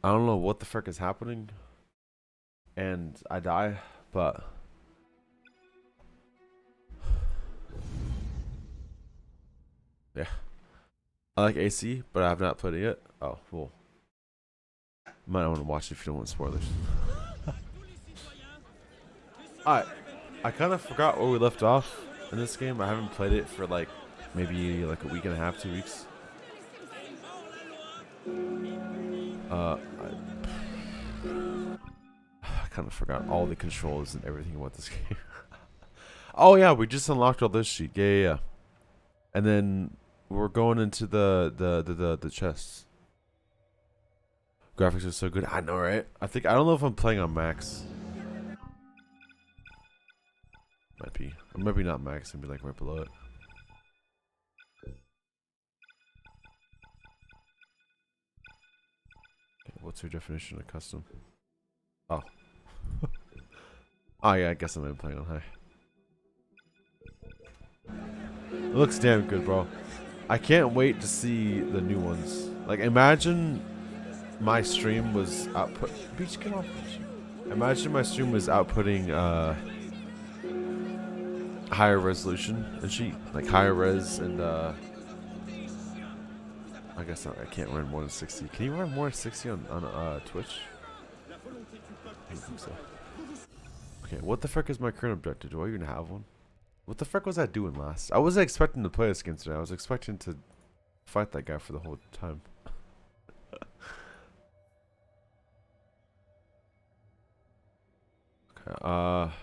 I don't know what the frick is happening, and I die, but yeah. I like AC, but I have not played it yet. Oh, well. Might not want to watch it if you don't want spoilers. Alright. I kind of forgot where we left off in this game. I haven't played it for like maybe like a week and a half, 2 weeks. I kind of forgot all the controls and everything about this game. Oh yeah, we just unlocked all this shit. Yeah. And then we're going into the chests. Graphics are so good. I know, right? I don't know if I'm playing on max. Might be. Or maybe not max, maybe like right below it. Okay, what's your definition of custom? Oh. Oh yeah, I guess I'm playing on high. It looks damn good, bro. I can't wait to see the new ones. Like, imagine my stream was output. Beach, get off. Beach. Imagine my stream was outputting higher resolution and sheet, like higher res and I guess not, I can't run more than 60. Can you run more than 60 on Twitch? I don't think so. Okay, what the frick is my current objective? Do I even have one? What the frick was I doing last? I wasn't expecting to play this game today. I was expecting to fight that guy for the whole time. Okay, God,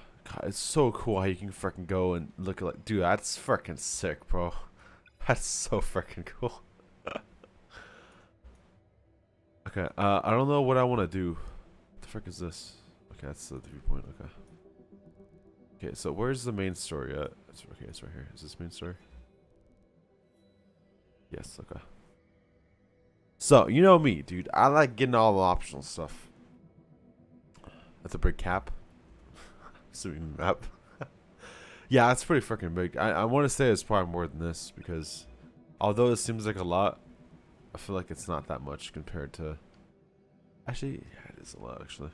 it's so cool how you can freaking go and look at like, dude, that's freaking sick, bro. That's so freaking cool. Okay, I don't know what I want to do. What the frick is this? Okay, that's the 3 point. Okay. Okay, so where's the main story at? Okay, it's right here. Is this main story? Yes, okay. So, you know me, dude. I like getting all the optional stuff. That's a big cap. Assuming map. Yeah, it's pretty freaking big. I want to say it's probably more than this because although it seems like a lot, I feel like it's not that much compared to... Actually, yeah, it is a lot, actually.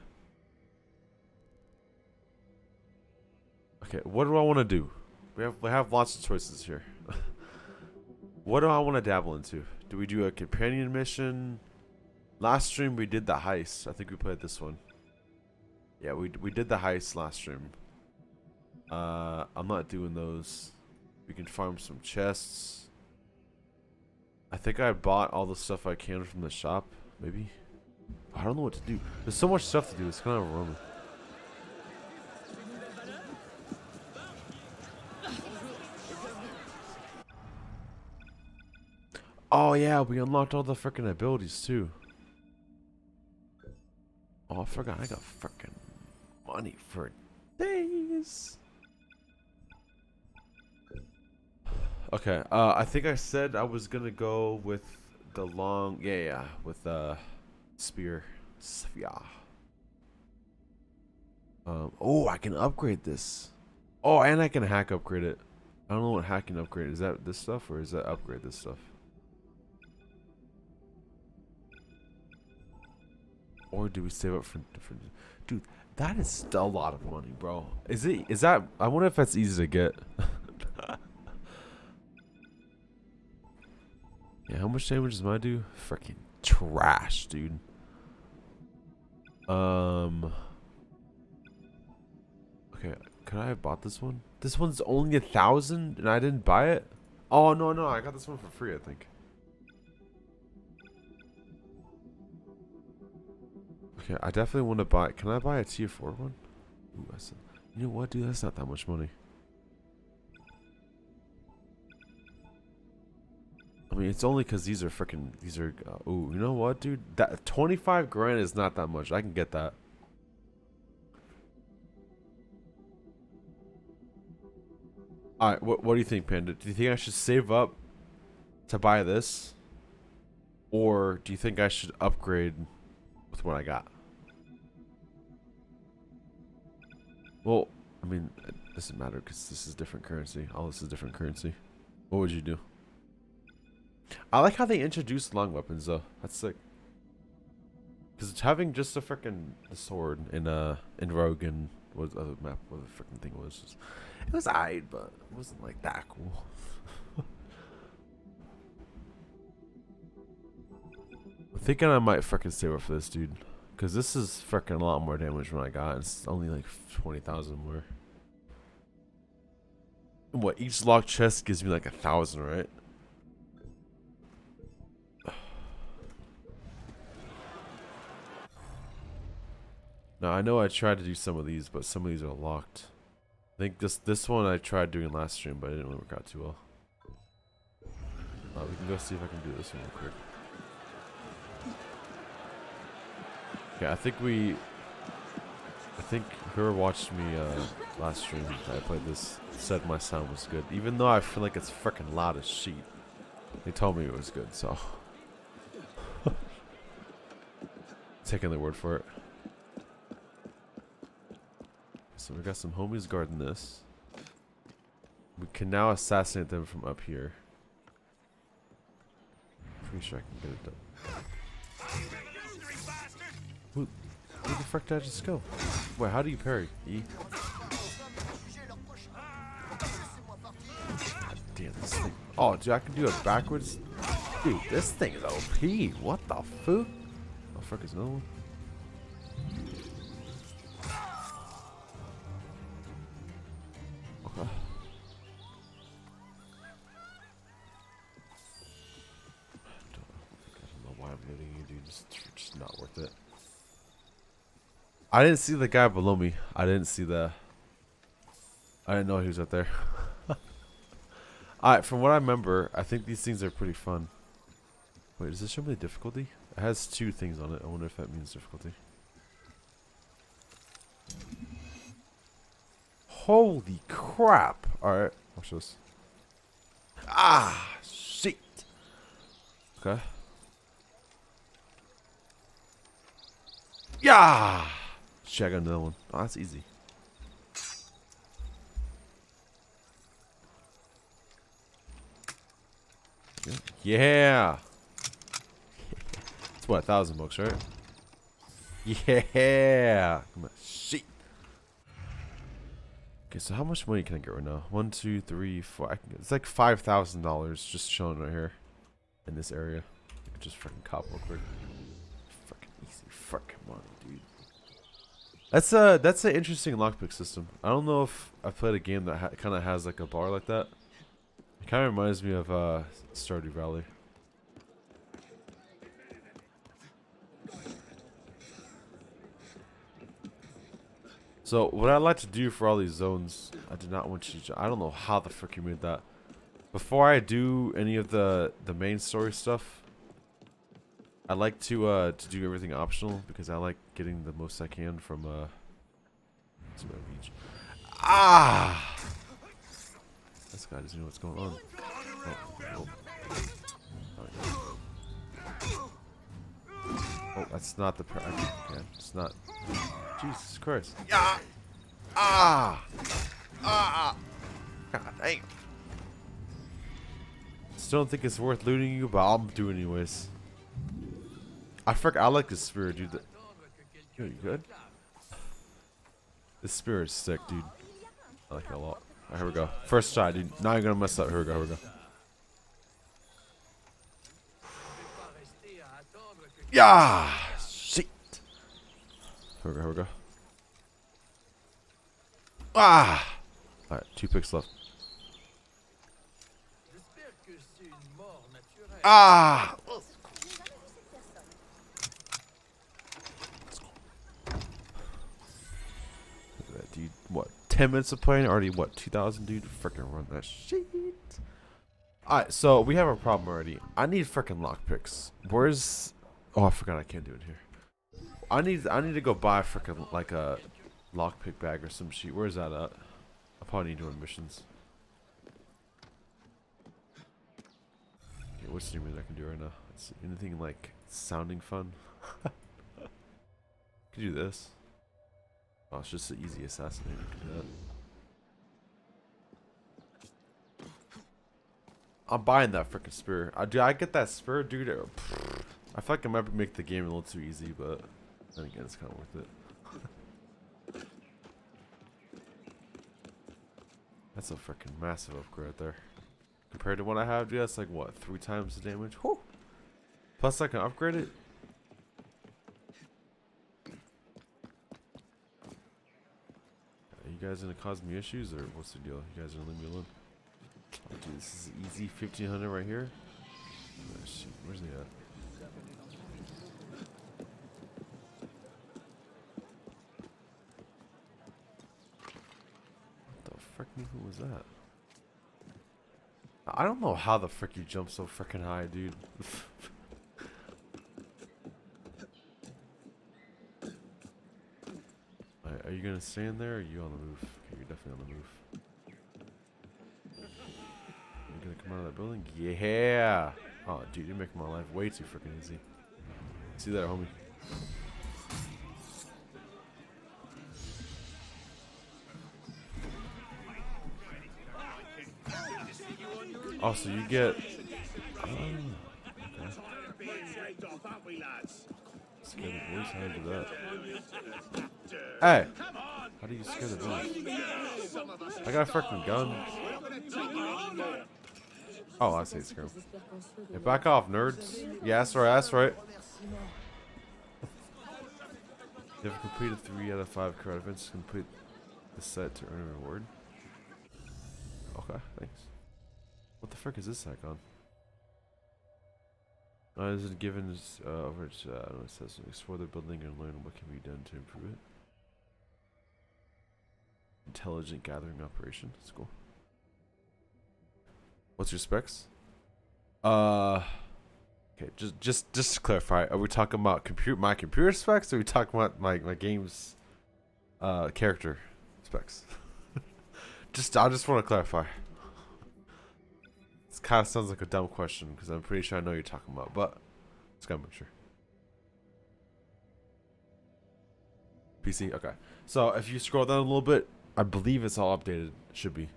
Okay, what do I want to do? We have lots of choices here. What do I want to dabble into? Do we do a companion mission? Last stream we did the heist. I think we played this one. Yeah, we did the heist last stream. I'm not doing those. We can farm some chests. I think I bought all the stuff I can from the shop. Maybe. I don't know what to do. There's so much stuff to do. It's kind of overwhelming. Oh yeah, we unlocked all the freaking abilities too. Oh, I forgot. I got freaking money for days. Okay. I think I said I was gonna go with the long. Yeah, with spear. Yeah. Oh, I can upgrade this. Oh, and I can hack upgrade it. I don't know what hacking upgrade is. That this stuff or is that upgrade this stuff? Or do we save up for different? Dude, that is still a lot of money, bro. Is it? Is that? I wonder if that's easy to get. Yeah, how much damage does mine do? Freaking trash, dude. Okay, could I have bought this one? This one's only 1,000, and I didn't buy it. Oh no, I got this one for free, I think. Okay, I definitely want to buy. Can I buy a tier 4 one? Ooh, that's. You know what, dude? That's not that much money. I mean, it's only because these are freaking. These are. Ooh, you know what, dude? That 25 grand is not that much. I can get that. All right, what do you think, Panda? Do you think I should save up to buy this, or do you think I should upgrade with what I got? Well, I mean, it doesn't matter because this is different currency. All this is different currency. What would you do? I like how they introduced long weapons, though. That's sick. Because having just a freaking sword in Rogue and what other map, what the freaking thing was, just, it was alright, but it wasn't like that cool. I'm thinking I might freaking save up for this, dude. Because this is freaking a lot more damage than I got. It's only like 20,000 more. And what, each locked chest gives me like 1,000, right? Now I know I tried to do some of these, but some of these are locked. I think this one I tried doing last stream, but it didn't really work out too well. We can go see if I can do this one real quick. Okay, I think whoever watched me last stream that I played this said my sound was good, even though I feel like it's freaking loud as shit. They told me it was good, so taking their word for it. So we got some homies guarding this. We can now assassinate them from up here. Pretty sure I can get it done. Where the fuck did I just go? Wait, how do you parry? E? God damn this thing. Oh, dude, I can do it backwards? Dude, this thing is OP. What the fuck? Oh, fuck is another one? Okay. I don't know why I'm hitting you, dude. It's just not worth it. I didn't see the guy below me. I didn't know he was up there. Alright, from what I remember, I think these things are pretty fun. Wait, does this show me the difficulty? It has 2 things on it. I wonder if that means difficulty. Holy crap! Alright, watch this. Ah, shit! Okay. Yeah! Shit, I got another one. Oh, that's easy. Yeah! It's what, $1,000, right? Yeah! Come on, shit! Okay, so how much money can I get right now? 1, 2, 3, 4. It's like $5,000 just chilling right here in this area. I could just freaking cop real quick. Fucking easy freaking money, dude. That's an interesting lockpick system. I don't know if I've played a game that kind of has like a bar like that. It kind of reminds me of Stardew Valley. So what I'd like to do for all these zones, I did not want you to. I don't know how the frick you made that. Before I do any of the main story stuff, I like to do everything optional because I like getting the most I can from beach. Ah! This guy doesn't know what's going on. Oh, oh, that's not the okay, it's not. Jesus Christ. Yeah! Ah! Ah! God dang. Still don't think it's worth looting you, but I'm doing it anyways. I like this spear, dude. Yo, you good? This spear is sick, dude. I like it a lot. Alright, here we go. First try, dude. Now you're gonna mess up. Here we go, here we go. Yeah! Shit! Here we go, here we go. Ah! Alright, 2 picks left. Ah! Dude, what, 10 minutes of playing? Already, what, 2,000, dude? Freaking run that shit. Alright, so we have a problem already. I need freaking lockpicks. Where's... Oh, I forgot I can't do it here. I need to go buy freaking, like, a lockpick bag or some shit. Where's that at? I probably need to run missions. Okay, what's the new thing I can do right now? Let's see. Anything, like, sounding fun? Could do this. Oh, it's just an easy assassinate. You can do that. I'm buying that freaking spear. Dude, I get that spear, dude. I I feel like I might make the game a little too easy, but then again, it's kind of worth it. That's a freaking massive upgrade there. Compared to what I have, dude, that's like what, 3 times the damage? Whew. Plus I can upgrade it. Are you guys gonna cause me issues, or what's the deal? You guys gonna leave me alone? Oh, dude, this is easy 1500 right here. Oh, shoot, where's he at? What the frick? Who was that? I don't know how the frick you jump so freaking high, dude. Are you gonna stay in there, or are you on the move? Okay, you're definitely on the move. You gonna come out of that building? Yeah! Oh, dude, you're making my life way too freaking easy. See that, homie? Oh, so you get... Oh, okay. Scare the boys? How do you do that? Hey! How do you scare the boys? I got a freaking gun. Oh, I see, scare them. Hey, back off, nerds. Yeah, that's right, that's right. You have completed 3 out of 5 card events. Complete the set to earn a reward. Okay, thanks. What the frick is this icon? Is it given over to, I don't know, it says explore the building and learn what can be done to improve it. Intelligent gathering operation. That's cool. What's your specs? Okay, just to clarify, are we talking about my computer specs, or are we talking about my game's character specs? I just want to clarify. This kind of sounds like a dumb question because I'm pretty sure I know what you're talking about, but just gotta make sure. PC, okay. So if you scroll down a little bit, I believe it's all updated. It should be.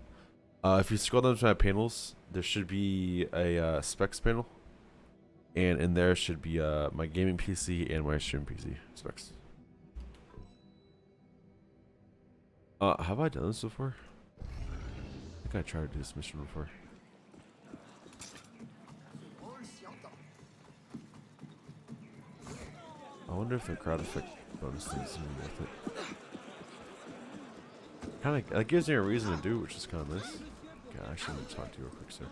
If you scroll down to my panels, there should be a specs panel, and in there should be my gaming PC and my stream PC specs. Have I done this before? I think I tried to do this mission before. I wonder if the crowd effect bonus thing is even worth it. Kind of, that gives me a reason to do, which is kind of nice. Okay, I actually need to talk to you real quick, sir.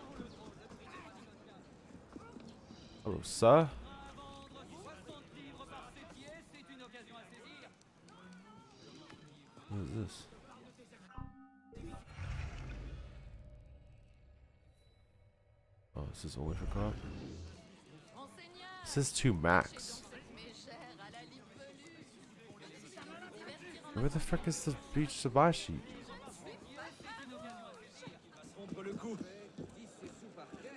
Hello, sir. What is this? Oh, this is only for co-op? This is 2 max. Where the frick is the beach to buy sheep?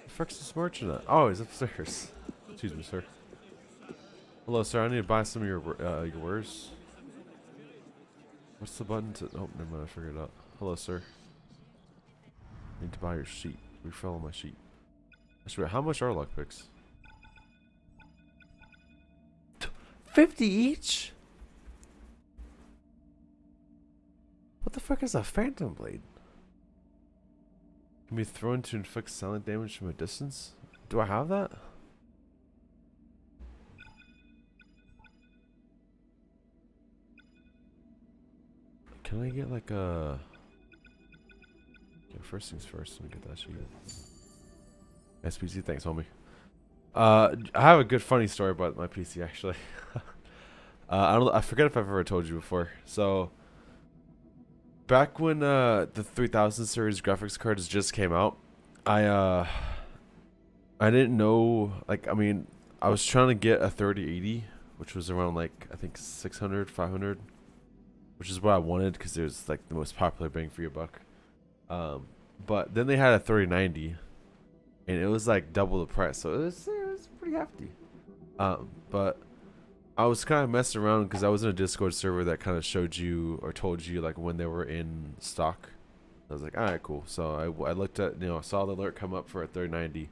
The frick's this merchant at? Oh, he's upstairs. Excuse me, sir. Hello, sir. I need to buy some of your wares. What's the button to... Oh, never mind. I figured it out. Hello, sir. I need to buy your sheep. Refill on my sheep. How much are lockpicks? 50 each? What the fuck is a phantom blade? Can be thrown to inflict silent damage from a distance? Do I have that? Can I get like a... Okay, first things first, let me get that sheet. SPC, thanks homie. I have a good funny story about my PC actually. I forget if I've ever told you before. So back when the 3000 series graphics cards just came out, I didn't know, like, I mean, I was trying to get a 3080, which was around like I think 600, 500, which is what I wanted because it was like the most popular bang for your buck. But then they had a 3090, and it was like double the price, so it was pretty hefty. But I was kind of messing around because I was in a Discord server that kind of showed you or told you like when they were in stock. I was like, all right, cool. So I looked at, saw the alert come up for a 3090.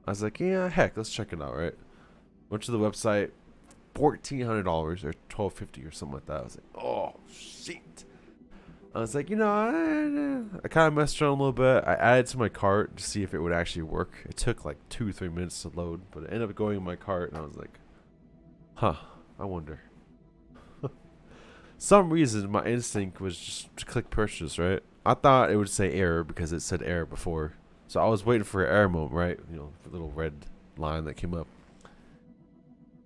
I was like, yeah, heck, let's check it out, right? Went to the website, $1,400 or $1,250 or something like that. I was like, oh shit. I was like, I kind of messed around a little bit. I added to my cart to see if it would actually work. It took like 2-3 minutes to load, but it ended up going in my cart, and I was like, huh, I wonder. Some reason my instinct was just to click purchase, right? I thought it would say error because it said error before. So I was waiting for an error mode, right? The little red line that came up.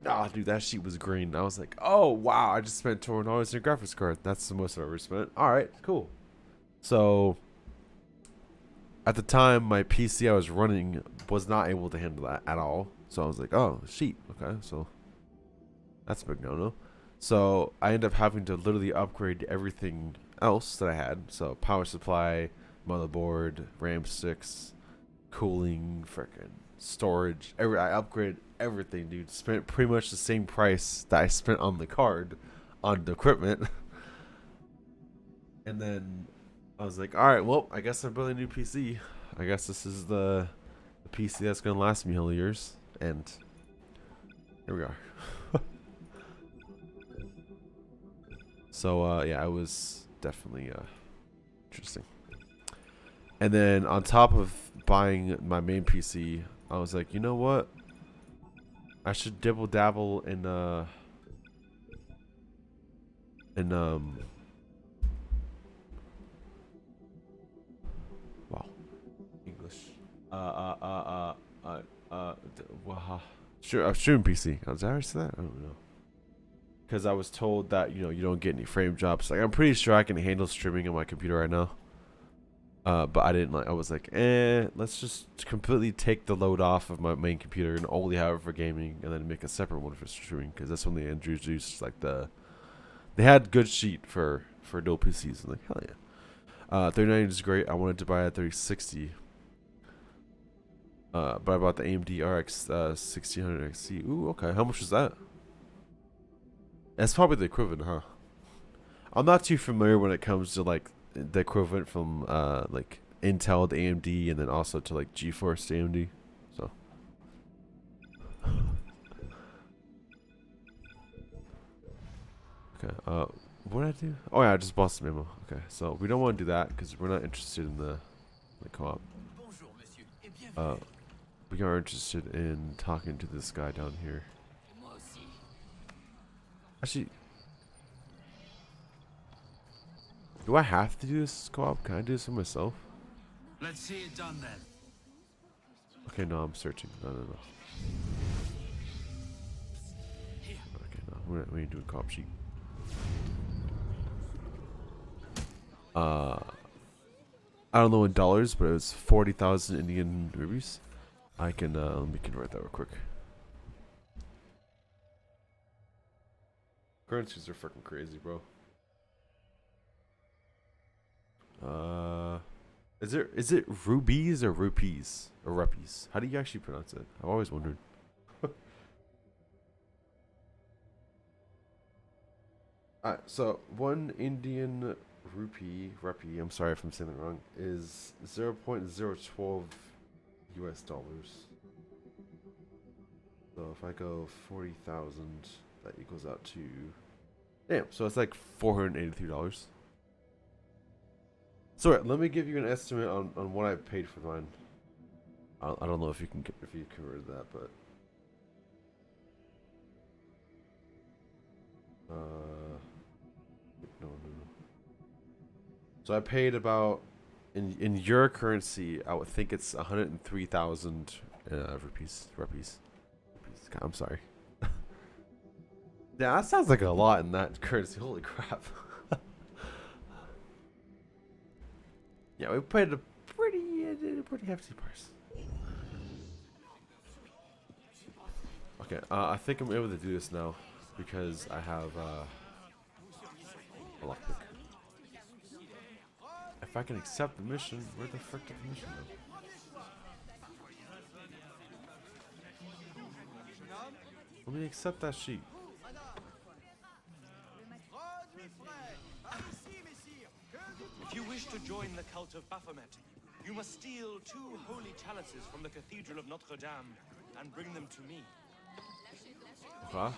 Nah, dude, that sheet was green. I was like, oh, wow, I just spent $200 in a graphics card. That's the most I've ever spent. All right, cool. So at the time, my PC I was running was not able to handle that at all. So I was like, oh, sheet. Okay, so that's a big no-no. So I ended up having to literally upgrade everything else that I had. So power supply, motherboard, RAM sticks, cooling, freaking storage. I upgraded everything, dude. Spent pretty much the same price that I spent on the card, on the equipment. And then I was like, all right, well, I guess I'm building a new PC. I guess this is the PC that's gonna last me whole years. And here we are. So yeah, it was definitely interesting. And then on top of buying my main PC, I was like, you know what? I should dibble dabble in wow, English. Sure, streaming PC. Did I already say that? I don't know. Because I was told that you don't get any frame drops. Like I'm pretty sure I can handle streaming on my computer right now. But I didn't like. I was like, let's just completely take the load off of my main computer and only have it for gaming, and then make a separate one for streaming. Because that's when they introduced like they had good sheet for dual PCs. I'm like, hell yeah. 3090 is great. I wanted to buy a 3060. But I bought the AMD RX 1600 XT. Ooh, okay. How much was that? That's probably the equivalent, huh? I'm not too familiar when it comes to like the equivalent from like Intel to AMD, and then also to like GeForce to AMD. So okay. What did I do? Oh yeah, I just bought some ammo. Okay, so we don't want to do that because we're not interested in the co-op. We are interested in talking to this guy down here. Actually, do I have to do this co-op? Can I do this for myself? Let's see it done then. Okay, no, I'm searching. No. Okay, no, we ain't doing co-op sheet. I don't know in dollars, but it was 40,000 Indian rupees. I can let me convert that real quick. Currencies are freaking crazy, bro. Is it rubies or rupees or rupees? How do you actually pronounce it? I've always wondered. Alright, so 1 Indian rupee, I'm sorry if I'm saying that wrong, is 0.012 US dollars. So if I go 40,000, that equals out to, damn, so it's like $483. So right, let me give you an estimate on what I paid for mine. I don't know if you converted that, but no. So I paid about in your currency. I would think it's 103,000 rupees. I'm sorry. Yeah, that sounds like a lot in that currency. Holy crap. Yeah, we paid a pretty hefty price. Okay, I think I'm able to do this now because I have a lockpick. If I can accept the mission, where the frick did the mission go? Let me accept that sheet. If you wish to join the cult of Baphomet, you must steal 2 holy chalices from the Cathedral of Notre Dame and bring them to me. Huh? I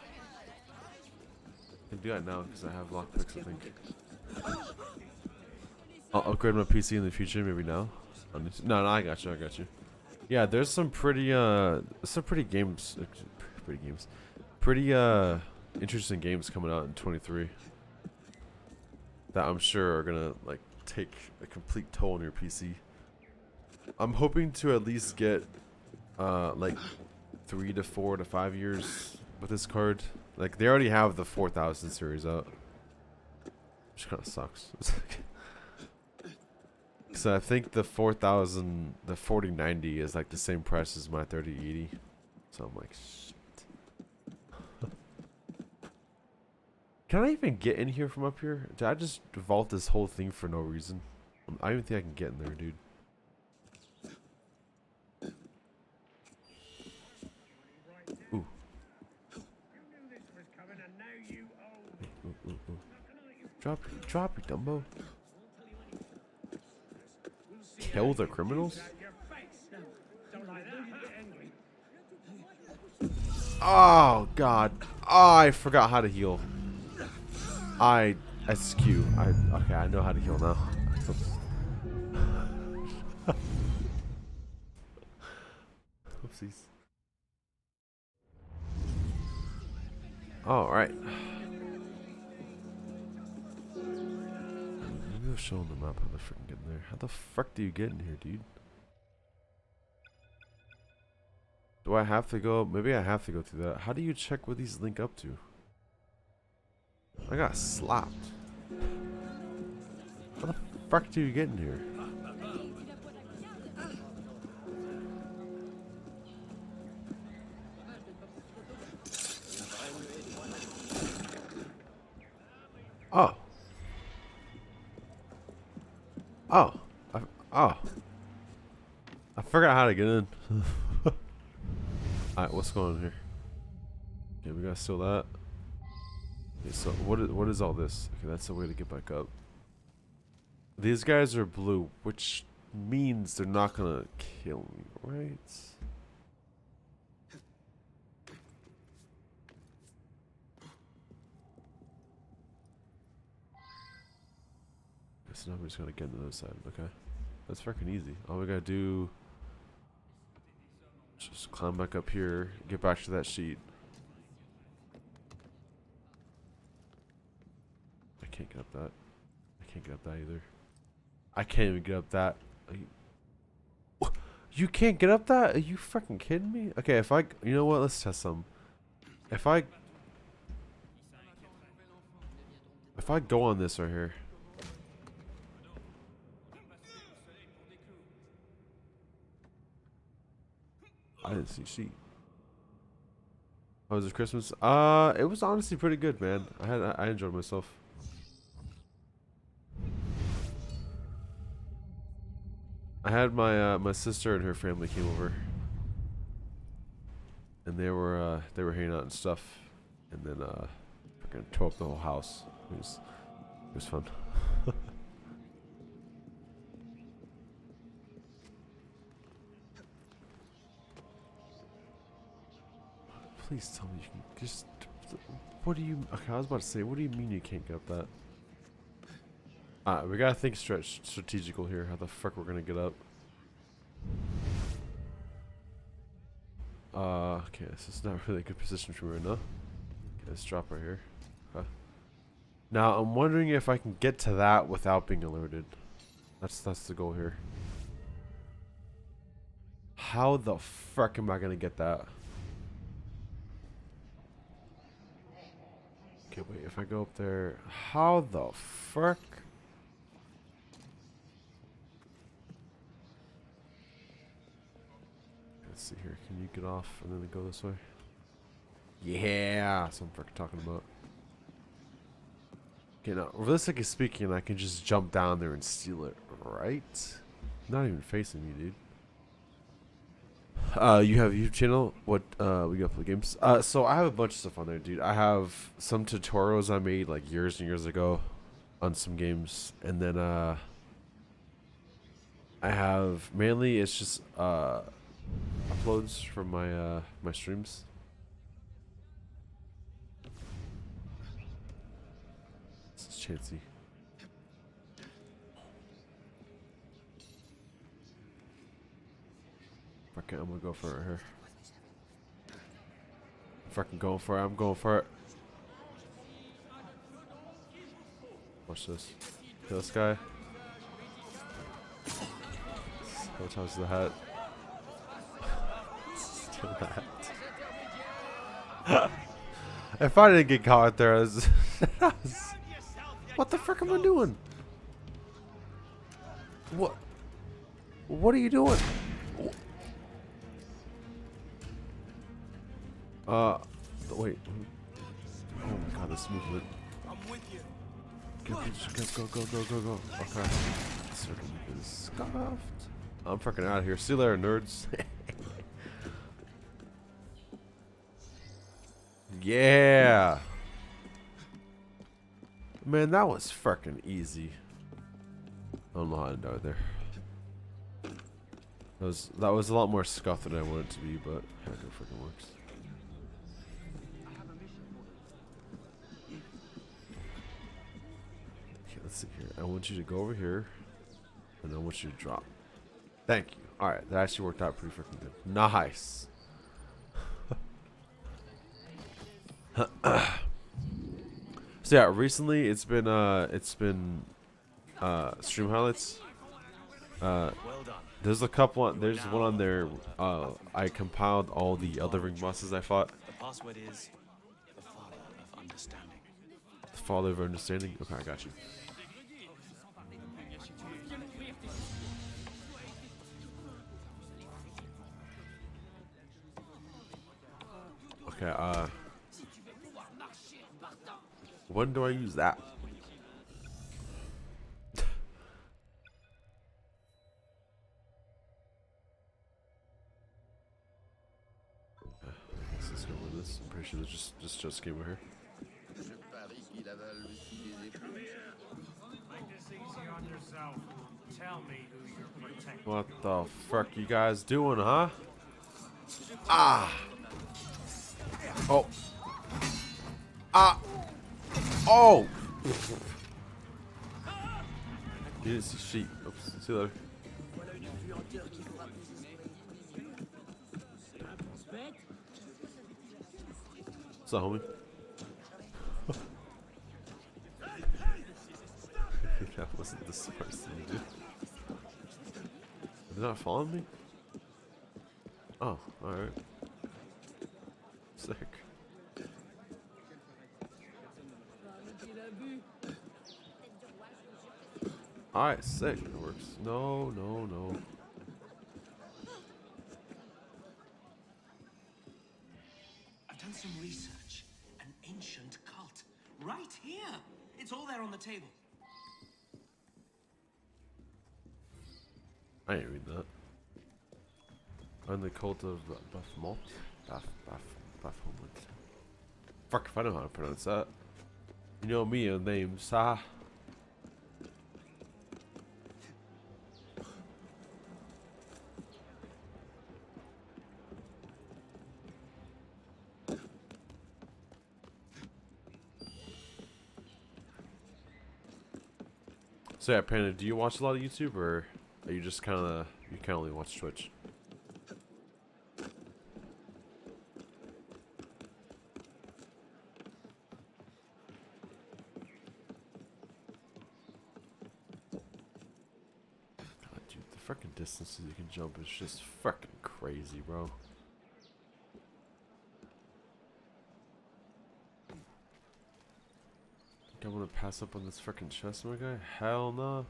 can do that now because I have lockpicks, I think. I'll upgrade my PC in the future, maybe now. No, I got you, I got you. Yeah, there's some pretty games, pretty interesting games coming out in 23 that I'm sure are gonna like take a complete toll on your PC. I'm hoping to at least get like 3 to 4 to 5 years with this card. Like they already have the 4000 series out, which kind of sucks. So I think the 4000, the 4090 is like the same price as my 3080. So I'm like, shit. Can I even get in here from up here? Did I just vault this whole thing for no reason? I don't even think I can get in there, dude. Ooh. Ooh. Drop it, Dumbo. Kill the criminals? Oh god. Oh, I forgot how to heal. SQ. Okay, I know how to heal now. Oopsies. Alright. Maybe I'll show on the map how to freaking get in there. How the fuck do you get in here, dude? Do I have to go? Maybe I have to go through that. How do you check what these link up to? I got slapped. How the fuck do you get in here? Oh. Oh. I forgot how to get in. Alright, what's going on here? Okay, we gotta steal that. Okay, so what is all this? Okay, that's the way to get back up. These guys are blue, which means they're not gonna kill me, right? Guess nobody's gonna get on the other side. Okay, that's freaking easy. All we gotta do is just climb back up here, get back to that sheet. I can't get up that. I can't get up that either. I can't even get up that. You can't get up that? Are you fucking kidding me? Okay, you know what? Let's test some. If I go on this right here. I didn't see sheet. How was it Christmas? It was honestly pretty good, man. I enjoyed myself. I had my sister and her family came over, and they were hanging out and stuff, and then we're gonna tow up the whole house. It was fun. Please tell me you can just. What do you? Okay, I was about to say. What do you mean you can't get up that? We gotta think strategical here. How the fuck we're gonna get up? Okay, this is not really a good position for me right now. Okay, let's drop right here. Okay. Now I'm wondering if I can get to that without being alerted. That's the goal here. How the fuck am I gonna get that? Okay, wait. If I go up there, how the fuck? Let's see here. Can you get off and then go this way? Yeah, that's what I'm freaking talking about. Okay, now, realistically speaking, I can just jump down there and steal it, right? Not even facing me, dude. You have a YouTube channel? What, we got play games? So I have a bunch of stuff on there, dude. I have some tutorials I made, like, years and years ago on some games. And then, I have, mainly, it's just, uploads from my, my streams. This is Chansey. Fuck it, I'm gonna go for it here. Fucking going for it. I'm going for it. Watch this. Kill this guy. How much is the hat? Steal that. If I didn't get caught there, what the frick am I doing? What? What are you doing? Wait. Oh my god, this movement. I'm with you. Go. Okay. Circle is scuffed. I'm fucking out of here. See you later, nerds. Yeah. Man, that was fucking easy. I don't know how I died there. That was a lot more scuffed than I wanted it to be, but heck, it freaking works. Okay, let's see here. I want you to go over here, and I want you to drop. Thank you. All right, that actually worked out pretty freaking good. Nice. So yeah, recently it's been stream highlights. Well done. There's a couple. There's one on there. I compiled all the other ring bosses I fought. The password is the Father of Understanding. The Father of Understanding. Okay, I got you. Okay. When do I use that? Let's go with this. I'm pretty sure there's just came over here. Make this easy on yourself. Tell me who you're protecting. What the fuck you guys doing, huh? Ah! Oh! Ah! Oh! You didn't see sheep. Oops. See you later. What's up, homie? That wasn't the smartest thing to do. Are they not following me? Oh, alright. Sick. Alright, sick. It works. No. I've done some research. An ancient cult. Right here. It's all there on the table. I ain't read that. I'm the cult of Baphomet. Baphomet. Fuck if I know how to pronounce that. You know me, a name, Sa. So yeah, Panda, do you watch a lot of YouTube, or are you just kind of only watch Twitch? God, dude, the freaking distances you can jump is just freaking crazy, bro. I want to pass up on this freaking chest, my guy? Hell no.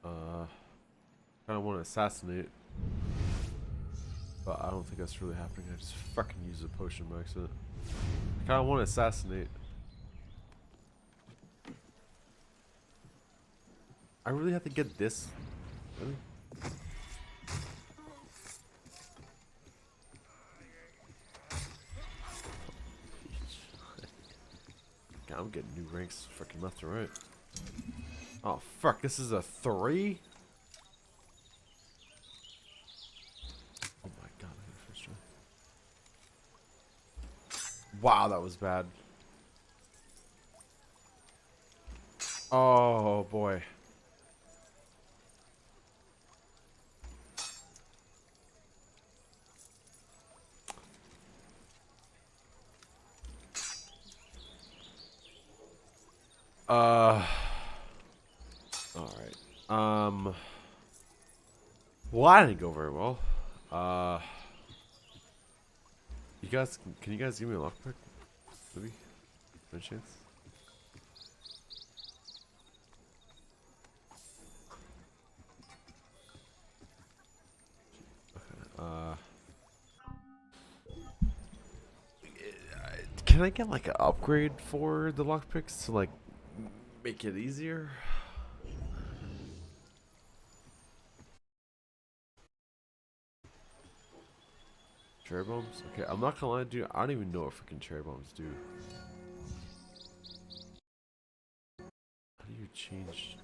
Kind of want to assassinate, but I don't think that's really happening. I just fucking used a potion by accident. I kind of want to assassinate. I really have to get this. Really? God, I'm getting new ranks freaking left and right. Oh fuck, this is a 3? Wow, that was bad. Oh boy. All right. Well, I didn't go very well. You guys, can you guys give me a lockpick? Maybe, by chance? Can I get like an upgrade for the lockpicks to like make it easier? Cherry bombs? Okay, I'm not gonna lie, dude. I don't even know what freaking cherry bombs do. How do you change?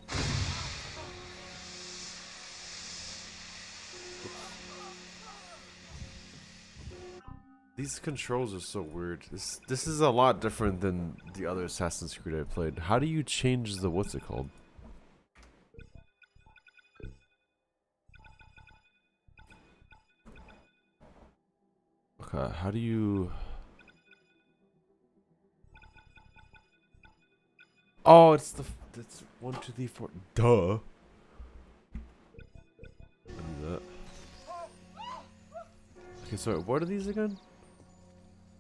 These controls are so weird. This is a lot different than the other Assassin's Creed I played. How do you change the what's it called? Okay, how do you? Oh, it's that's 1, 2, 3, 4. Duh. I knew that. Okay, so what are these again?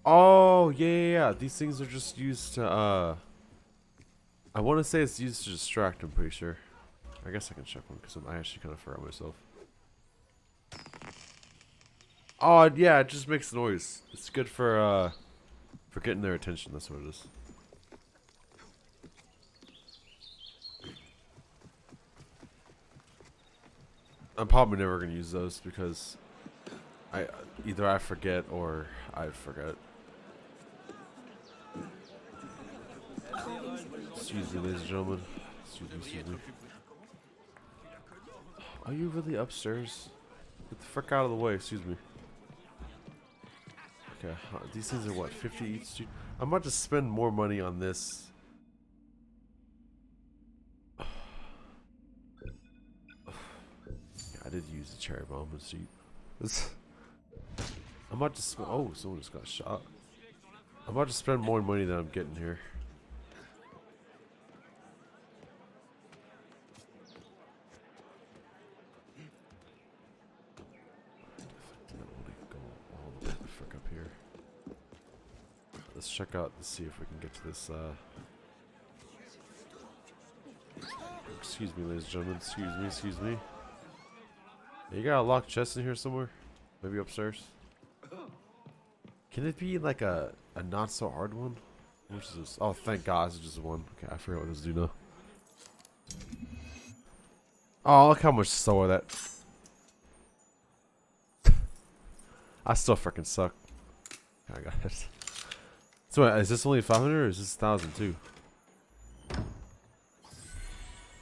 Oh, yeah. These things are just used to, I want to say it's used to distract, I'm pretty sure. I guess I can check one, because I actually kind of forgot myself. Oh, yeah, it just makes noise. It's good for getting their attention, that's what it is. I'm probably never going to use those, because either I forget, or I forget. Excuse me, ladies and gentlemen. Excuse me. Are you really upstairs? Get the frick out of the way, excuse me. Okay, these things are what, 50 each, dude? I'm about to spend more money on this. Yeah, I did use the cherry bomb, let's see. I'm about to spend, oh, someone just got shot. I'm about to spend more money than I'm getting here. Let's check out and see if we can get to this, excuse me, ladies and gentlemen, excuse me. You got a locked chest in here somewhere? Maybe upstairs? Can it be like a not so hard one? Which is this? Oh, thank God, it's just one. Okay, I forgot what this do now. Oh, look how much slower that. I still freaking suck. I got it. So wait, is this only 500 or is this 1,000 too?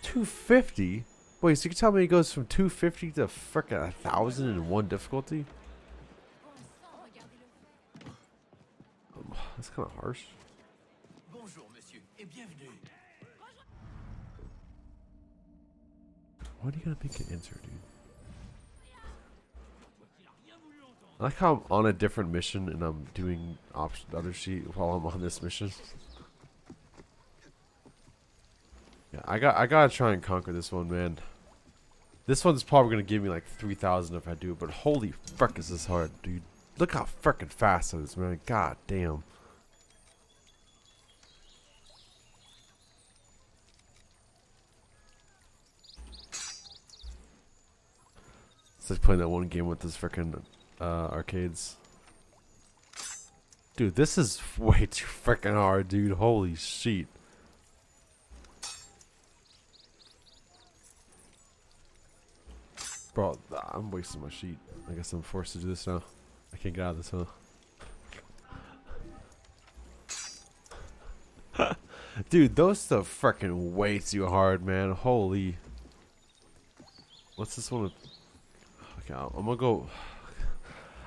250? Wait, so you can tell me it goes from 250 to frickin' 1,000 in one difficulty? That's kind of harsh. Bonjour, monsieur, et bienvenue. Why do you gotta make an answer, dude? I like how I'm on a different mission and I'm doing the other sheet while I'm on this mission. Yeah, I gotta try and conquer this one, man. This one's probably gonna give me like 3,000 if I do it, but holy frick is this hard, dude. Look how frickin' fast it is, man. God damn. It's like playing that one game with this frickin' arcades. Dude, this is way too frickin' hard, dude. Holy shit. Bro, I'm wasting my sheet. I guess I'm forced to do this now. I can't get out of this, huh? Dude, those stuff frickin' way too hard, man. Holy. What's this one? Okay, I'm gonna go.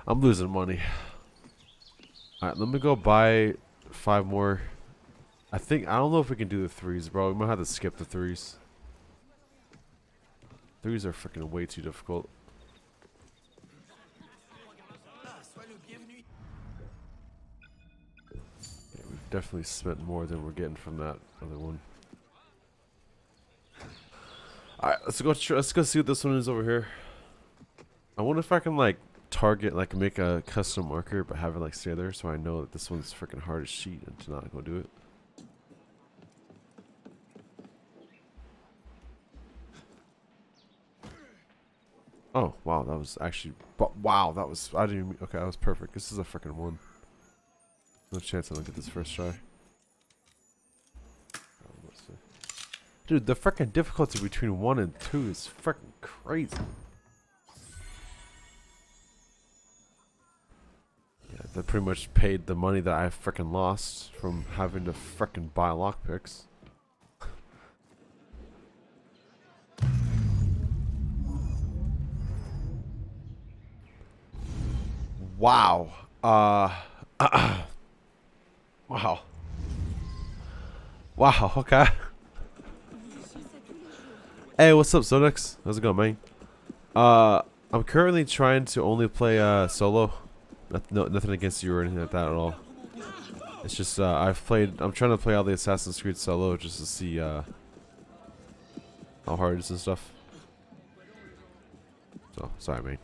I'm losing money. Alright, let me go buy 5 more. I don't know if we can do the 3s, bro. We might have to skip the 3s. 3s are freaking way too difficult. Yeah, we've definitely spent more than we're getting from that other one. Alright, let's go see what this one is over here. I wonder if I can like target, like make a custom marker but have it like stay there so I know that this one's freaking hard as shit and to not go do it. Oh, wow, that was actually, wow, that was, I didn't even, okay, that was perfect. This is a freaking 1. No chance I don't get this first try. Dude, the freaking difficulty between 1 and 2 is freaking crazy. Yeah, that pretty much paid the money that I freaking lost from having to freaking buy lockpicks. Wow. Wow. Wow, okay. Hey, what's up, Sodex? How's it going, man? I'm currently trying to only play solo. Nothing against you or anything like that at all. It's just I'm trying to play all the Assassin's Creed solo just to see how hard it is and stuff. So sorry, man.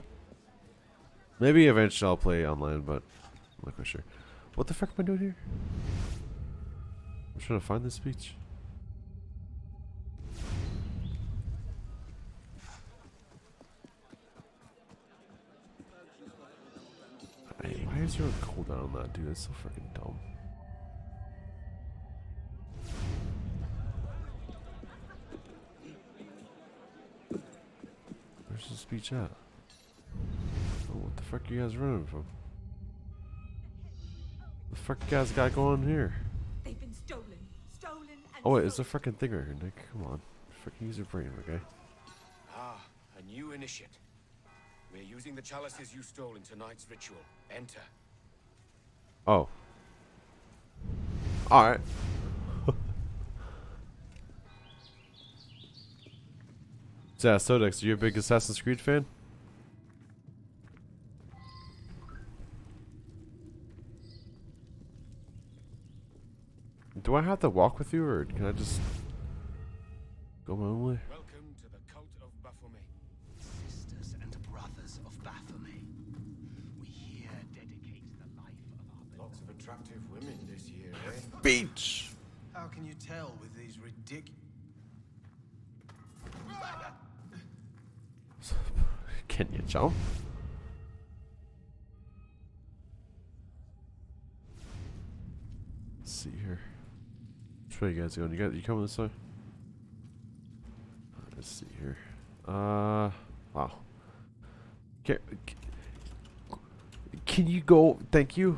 Maybe eventually I'll play online, but I'm not quite sure. What the fuck am I doing here? I'm trying to find this speech. Hey, why is there a cooldown on that, dude? That's so freaking dumb. Where's the speech at? Oh, what the fuck are you guys running from? The fuck you guys got going here? They've been stolen. And Oh wait, it's a freaking thing right here, Nick. Come on. Freaking use your brain, okay? Ah, a new initiate. We're using the chalices you stole in tonight's ritual. Enter. Oh. Alright. So, yeah, Sodex, are you a big Assassin's Creed fan? Do I have to walk with you, or can I just go my own way? Welcome to the cult of Baphomet. Sisters and brothers of Baphomet, we here dedicate the life of our Lots of attractive women this year, eh? Beach! How can you tell with these ridiculous... Can you jump? Let's see here. Which way you guys going? You coming this way? Let's see here. Wow. Can you go? Thank you.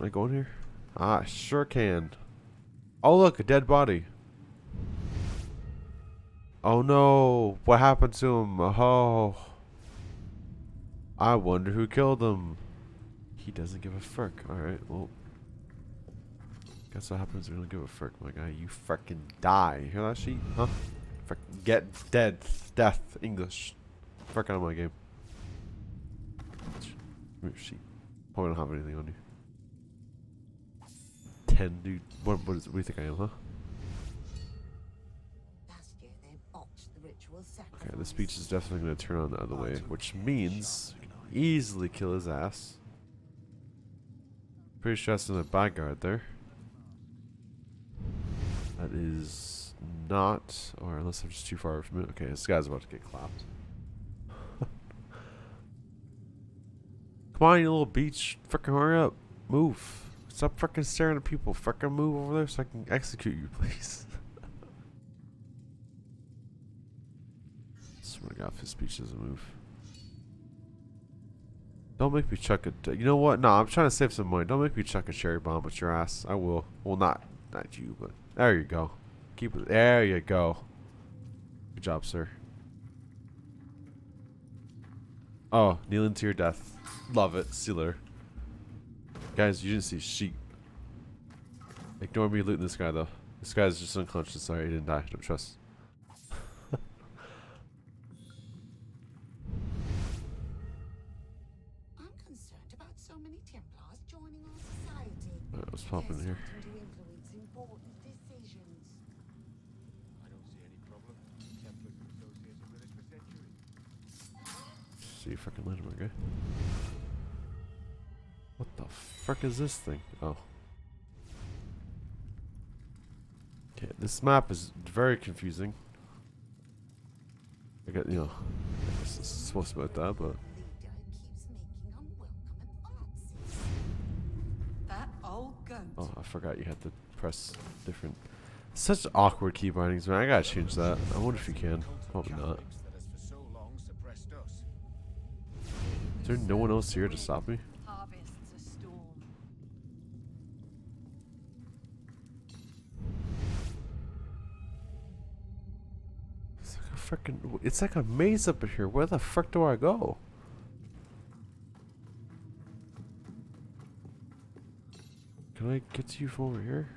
Am I going here? Ah, sure can. Oh look, a dead body. Oh no, what happened to him? Oh. I wonder who killed him. He doesn't give a frick. Alright, well. Guess what happens when you don't give a frick, my guy. You freaking die. You hear that sheet? Huh? Frickin' get dead. Death. English. Frick out of my game. Come here, sheet. Probably don't have anything on you. 10, dude. What do you think I am, huh? Last year they botched the ritual sacrifice. Okay, the speech is definitely going to turn on the other way, which means we can easily kill his ass. Pretty sure that's in the back guard there. That is not, or unless I'm just too far from it. Okay, this guy's about to get clapped. Come on, you little beach. Frickin' hurry up. Move. Stop frickin' staring at people. Frickin' move over there so I can execute you, please. Swear to God, if his speech doesn't move. Don't make me chuck it. You know what? No, I'm trying to save some money. Don't make me chuck a cherry bomb at your ass. I will. Well, not you, but there you go. Keep it. There you go. Good job, sir. Oh, kneeling to your death. Love it. See you later. Guys, you didn't see sheep. Ignore me looting this guy though. This guy's just unconscious. Sorry, he didn't die. Don't trust. I'm concerned about so many Templars joining our society. Alright, let's pop in They're here. starting to influence important decisions. I don't see any problem. Templars have associated with it for centuries. See if I can let him okay. What the frick is this thing? Oh. Okay, this map is very confusing. I got, you know, I guess it's supposed to be like that, but Leader keeps making unwelcome advances. That old goat. oh, I forgot you had to press different. Such awkward key bindings, man. I gotta change that. I wonder if you can. Probably not. Catholics that has for so long suppressed us. Is there no one else here to stop me? Harvests a storm. It's like a freaking. It's like a maze up in here. Where the frick do I go? Can I get to you from over here?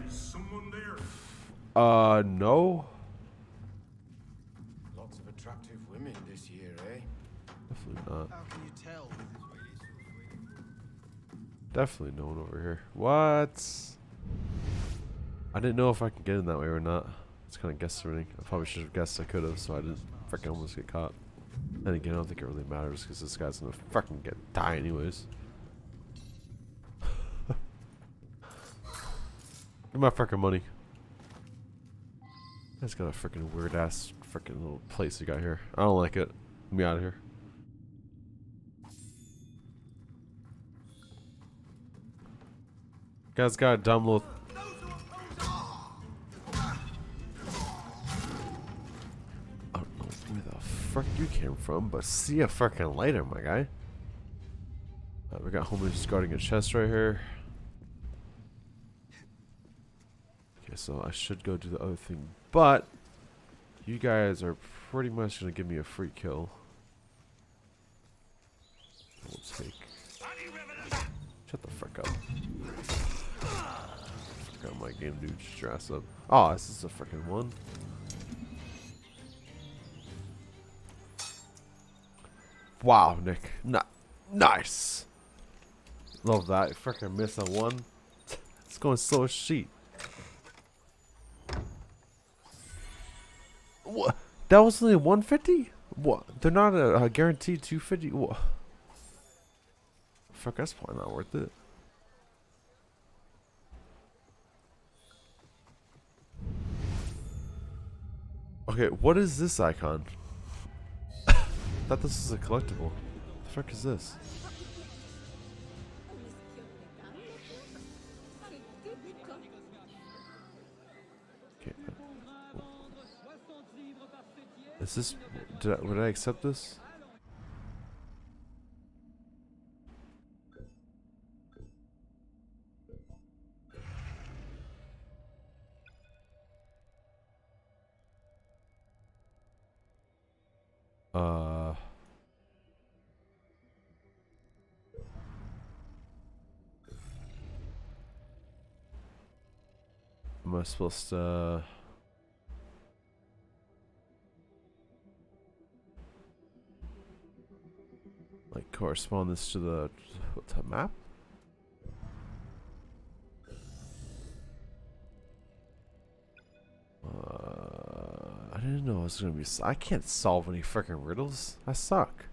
Is someone there? No. Lots of attractive women this year, eh? Definitely not. How can you tell with Definitely no one over here. What? I didn't know if I could get in that way or not. It's kind of guesstimating. I probably should have guessed I could have, so I didn't freaking almost get caught. Then again, I don't think it really matters because this guy's gonna freaking die anyways. Give my freaking money. That's got a freaking weird ass freaking little place you got here. I don't like it. Let me out of here. Guy's got a dumb little. I don't know where the frick you came from, but see a freaking lighter, my guy. We got homies just guarding a chest right here. Okay, so I should go do the other thing, but you guys are pretty much gonna give me a free kill. We'll take. Shut the frick up. Got my game dude stress up. Oh, this is a freaking one. Wow, Nick. Nice. Love that. Freaking miss a one. It's going so sheet. What? That was only 150? What? They're not a guaranteed 250? What? Fuck, that's probably not worth it. Okay, what is this icon? I thought this was a collectible. The fuck is this? Okay. Is this? Would I accept this? Am I supposed to? Like correspond this to the map? I didn't know it was gonna be. I can't solve any freaking riddles. I suck.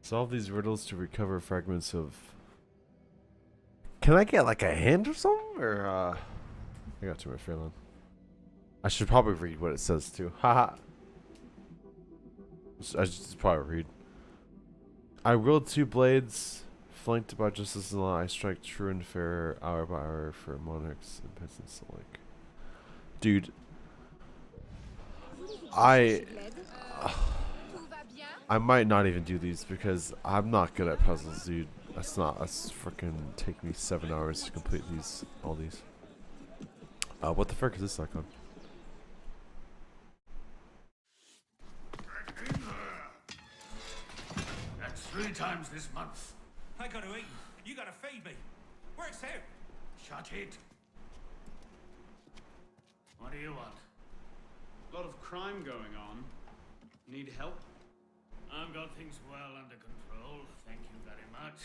Solve these riddles to recover fragments of. Can I get like a hand or something? Or I got too much feeling. I should probably read what it says too. Haha. I should probably read. I wield two blades, flanked by justice and law. I strike true and fair, hour by hour, for monarchs and peasants alike. Dude, I might not even do these because I'm not good at puzzles, dude. That's freaking take me 7 hours to complete all these. What the frick is this icon? 3 times this month. I gotta eat. You gotta feed me. Works out. Shut it. What do you want? A lot of crime going on. Need help? I've got things well under control. Thank you very much.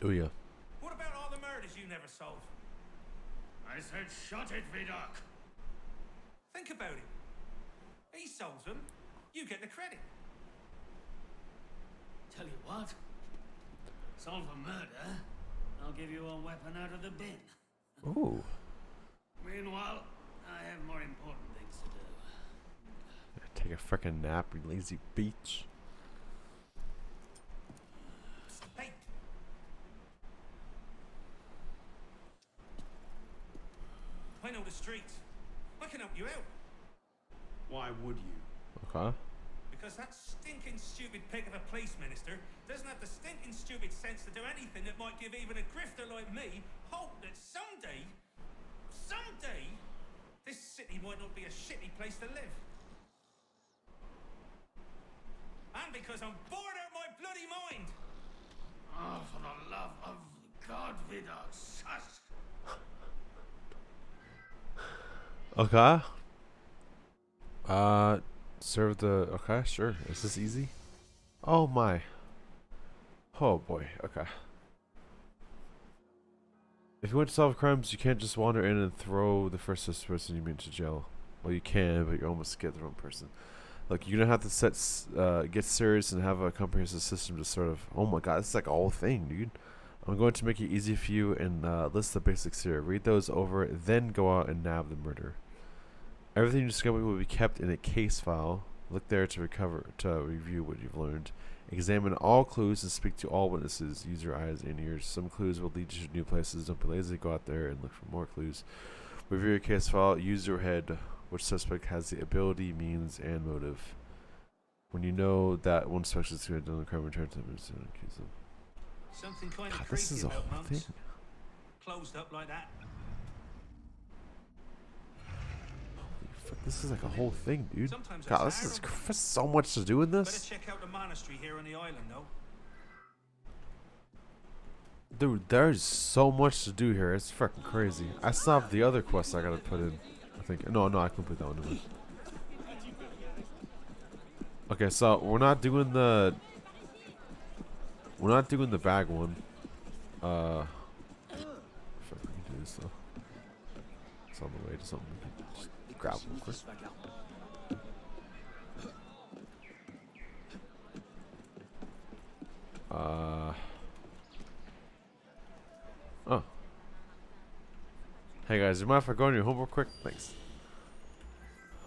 Oh yeah. What about all the murders you never solved? I said shut it, Vidoc. Think about it. He solves them. You get the credit. Tell you what. Solve a murder. I'll give you a weapon out of the bin. Ooh. Meanwhile, I have more important things to do. Take a frickin' nap, you lazy beach. Hey! I know the streets. I can help you out. Why would you? Okay. Because that stinking stupid pig of a police minister doesn't have the stinking stupid sense to do anything that might give even a grifter like me hope that someday, this city might not be a shitty place to live. And because I'm bored out my bloody mind. Oh, for the love of God, Vidoc, shush. Okay. Serve the. Okay, sure. Is this easy? Oh my. Oh boy. Okay. If you want to solve crimes, you can't just wander in and throw the first person you meet to jail. Well, you can, but you almost get the wrong person. Like, you're gonna have to get serious and have a comprehensive system to sort of. Oh my god, this is like a whole thing, dude. I'm going to make it easy for you and list the basics here. Read those over, then go out and nab the murder. Everything you discover will be kept in a case file. Look there to review what you've learned. Examine all clues and speak to all witnesses. Use your eyes and ears. Some clues will lead you to new places. Don't be lazy. Go out there and look for more clues. Review your case file. Use your head. Which suspect has the ability, means, and motive? When you know that one suspect is going to do the crime, return to them and accuse them. Something kind God, of this is creepy a about whole thing. monks. Closed up like that. Fuck, this is like a whole thing, dude. Sometimes God, it's this is hard. there's so much to do in Better this. check out the monastery here on the island, though. Dude, there's so much to do here. It's fucking crazy. I still have the other quests I gotta put in. I think. No, I complete that one. Anyway. Okay, so we're not doing the bag one. If I can do this though. It's on the way to something. Just grab real quick. Oh. Hey guys, you mind if I go on your home real quick? Thanks.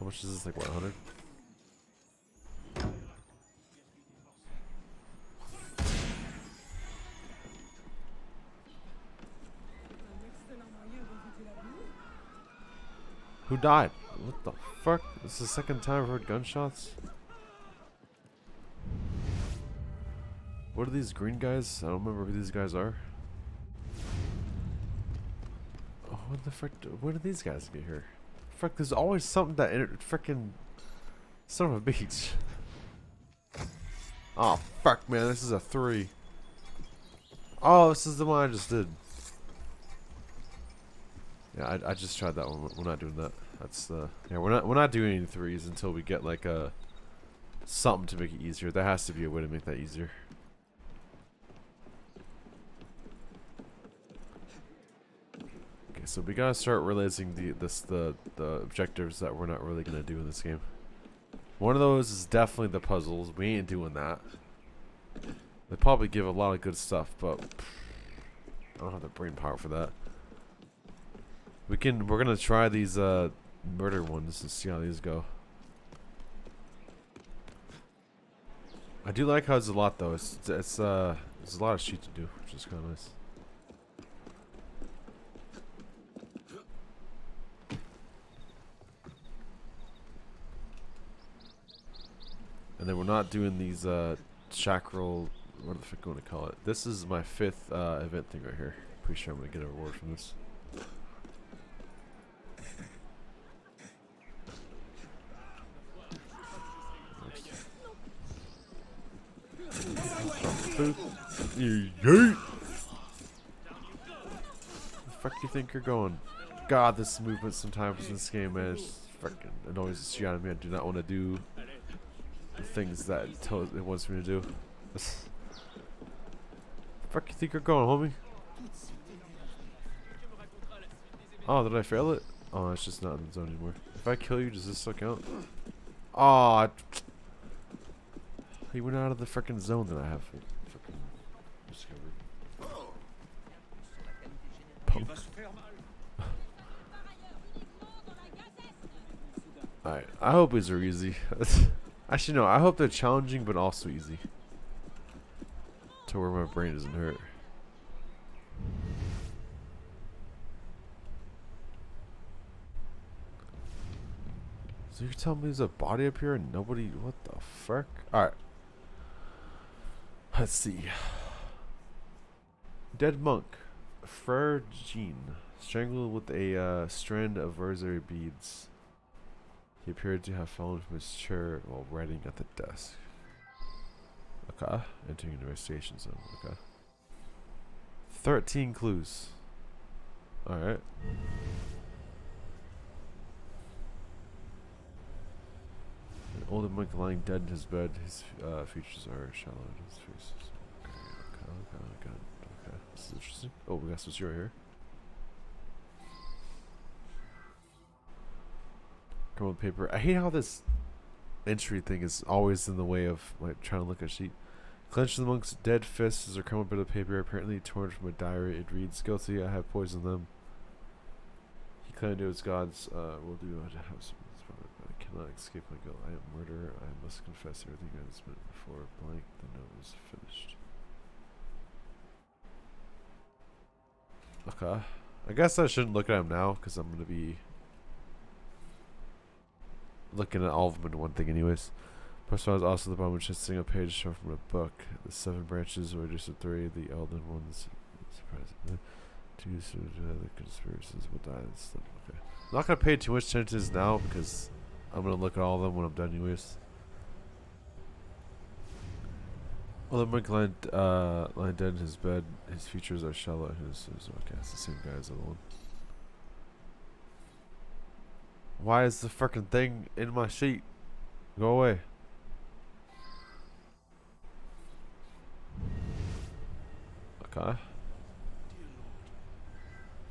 How much is this? Like what, 100? Who died? What the fuck? This is the second time I've heard gunshots. What are these green guys? I don't remember who these guys are. Oh, what the frick? Where did these guys get here? Frick, there's always something that frickin' son of a beach. Oh, fuck, man. This is a 3. Oh, this is the one I just did. Yeah, I just tried that one. We're not doing that. That's yeah, we're not doing any 3s until we get like a something to make it easier. There has to be a way to make that easier. Okay, so we gotta start realizing the objectives that we're not really gonna do in this game. One of those is definitely the puzzles. We ain't doing that. They probably give a lot of good stuff, but I don't have the brain power for that. We're gonna try these murder ones and see how these go. I do like how there's a lot though. There's a lot of shit to do, which is kind of nice. And then we're not doing these chakral. What the fuck you want to call it? This is my 5th event thing right here. Pretty sure I'm gonna get a reward from this. food. You yeet. The fuck you think you're going? God, this movement sometimes in this game, man, it's fucking annoys the shit out of me. I do not want to do the things that it wants me to do. The fuck you think you're going, homie? Oh, did I fail it? Oh, it's just not in the zone anymore. If I kill you, does this still count? Oh, he went out of the freaking zone that I have freaking discovered. Punk. Alright, I hope these are easy. Actually, no, I hope they're challenging but also easy. To where my brain doesn't hurt. So you're telling me there's a body up here and nobody... What the fuck? Alright. Let's see. Dead monk. Frere Jean. Strangled with a strand of rosary beads. He appeared to have fallen from his chair while writing at the desk. Okay. Entering an investigation zone. Okay. 13 clues. Alright. An older monk lying dead in his bed. His features are shallow. His face is... Okay. This is interesting. Oh, we got some right here. Come on, paper. I hate how this entry thing is always in the way of like trying to look at a sheet. Clench the monk's dead fists as a crumpled bit of paper, apparently torn from a diary. It reads, "Guilty, I have poisoned them. He claimed it was God's will do. I have some. I cannot escape my guilt. I am murderer. I must confess everything I has meant before blank. The note was finished." Okay. I guess I shouldn't look at him now because I'm gonna be looking at all of them in one thing anyways. First one is also the bomb which is sitting a page shown from a book. The 7 branches were reduced to 3. The elden ones surprisingly. 2 the conspiracies will die. Okay. I'm not gonna pay too much attention to this now because I'm gonna look at all of them when I'm done anyways. Well, the monk lying dead in his bed. His features are shallow. Okay, it's the same guy as the other one. Why is the freaking thing in my sheet? Go away. Okay. Dear Lord,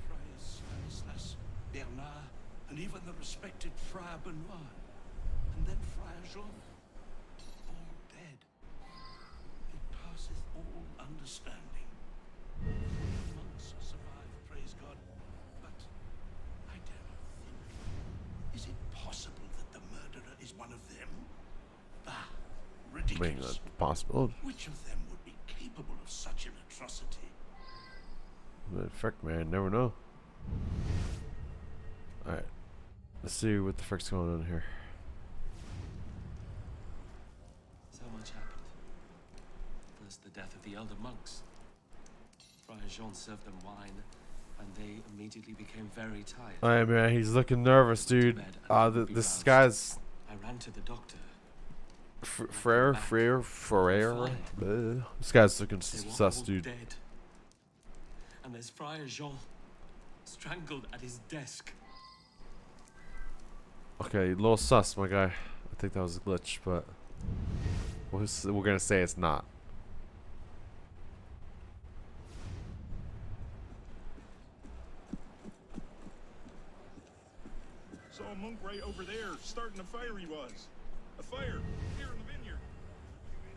Friar Stanislas, Bernard, and even the respected Friar Benoit, and then Friar Jean, all dead. It passeth all understanding. 3 monks survived, praise God, but I dare not think. Is it possible that the murderer is one of them? Ah, Being ridiculous. possible. Which of them would be capable of such an atrocity? But frick, man, never know. Alright. Let's see what the frick's going on here. So much happened. First, the death of the elder monks. Friar Jean served them wine, and they immediately became very tired. Alright, man, he's looking nervous, dude. This guy's... I ran to the doctor. Frere. This guy's looking They were sus, all dude. dead. And there's Friar Jean, strangled at his desk. Okay, a little sus, my guy. I think that was a glitch, but we're gonna say it's not. Saw a monk right over there, starting a fire he was. A fire, here in the vineyard.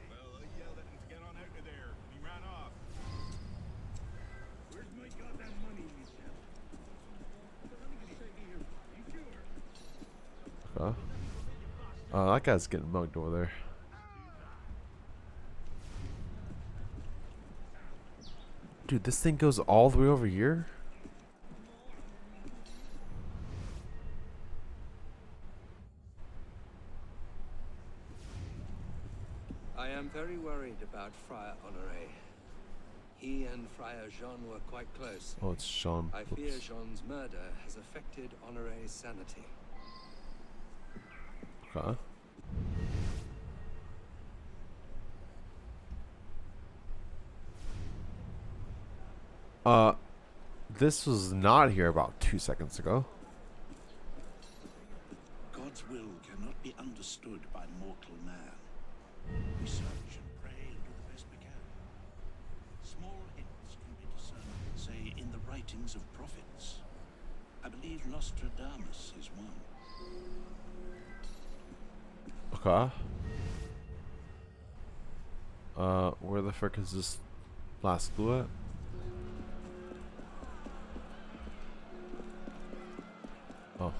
Well, I yelled at him to get on out of there, and he ran off. Where's my goddamn money, Michel? You sure? Okay. Oh, that guy's getting mugged over there. Dude, this thing goes all the way over here? I am very worried about Friar Honoré. He and Friar Jean were quite close. Oh, it's Jean. I fear Jean's murder has affected Honoré's sanity. Okay. This was not here about 2 seconds ago. God's will cannot be understood by mortal man. We search and pray and do the best we can. Small hints can be discerned, say, in the writings of prophets. I believe Nostradamus is one. Okay. Where the frick is this last clue at? Oh,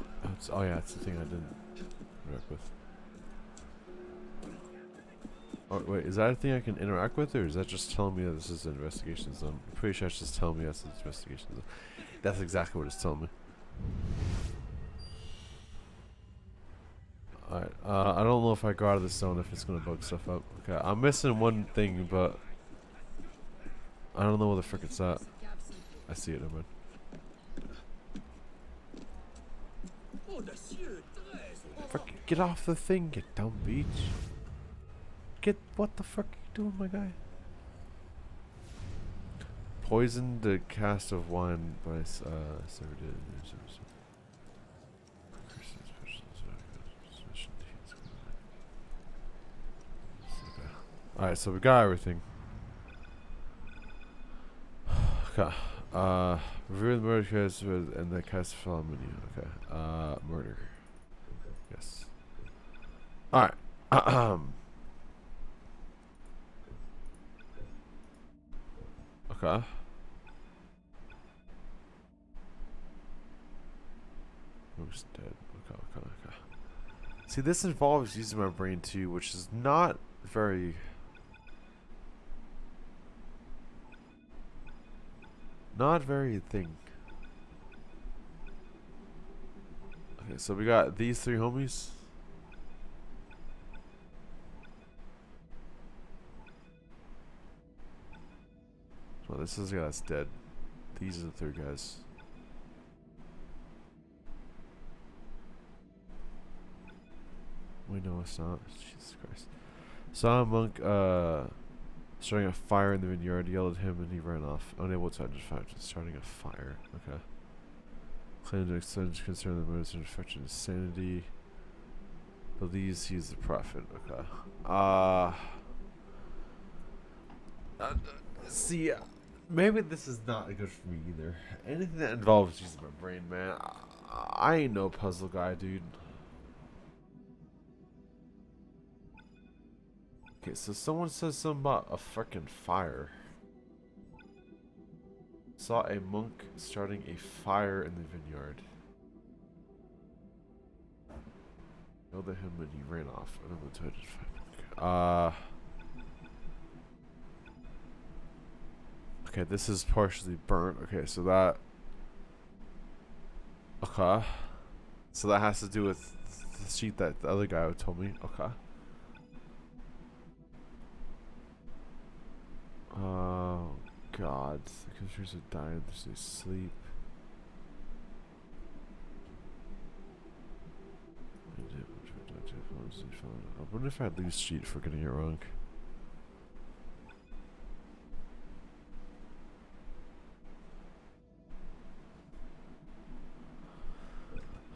oh yeah, it's the thing I didn't interact with. Oh wait, is that a thing I can interact with, or is that just telling me that this is an investigation zone? I'm pretty sure it's just telling me that's an investigation zone. That's exactly what it's telling me. Alright, I don't know if I go out of this zone if it's gonna bug stuff up. Okay, I'm missing one thing, but I don't know where the frick it's at. I see it, never mind. Frick, get off the thing, you dumb beach. What the frick are you doing, my guy? Poisoned the cast of wine by Alright, so we got everything. Okay. Review the murder case and the cast file menu. Okay. Murder. Yes. Alright. Okay. Who's dead? Okay. See, this involves using my brain too, which is not very... Not very thing. Okay, so we got these three homies. Well, this is the guy that's dead. These are the three guys. Wait, no, it's not. Jesus Christ. Saw a monk starting a fire in the vineyard, yelled at him, and he ran off. Unable to identify starting a fire. Okay. Claimed to extend concern the motives and affected his sanity. Believes he's the prophet. Okay. See, maybe this is not good for me either. Anything that involves using my brain, man. I ain't no puzzle guy, dude. Okay, so someone says something about a frickin' fire. Saw a monk starting a fire in the vineyard. Yelled at him and he ran off. I don't know what to identify. Okay, this is partially burnt. Okay, so that... Okay. So that has to do with the sheet that the other guy told me. Okay. Oh, God. The computers are dying. They sleep. I wonder if I'd lose sheet for getting it wrong.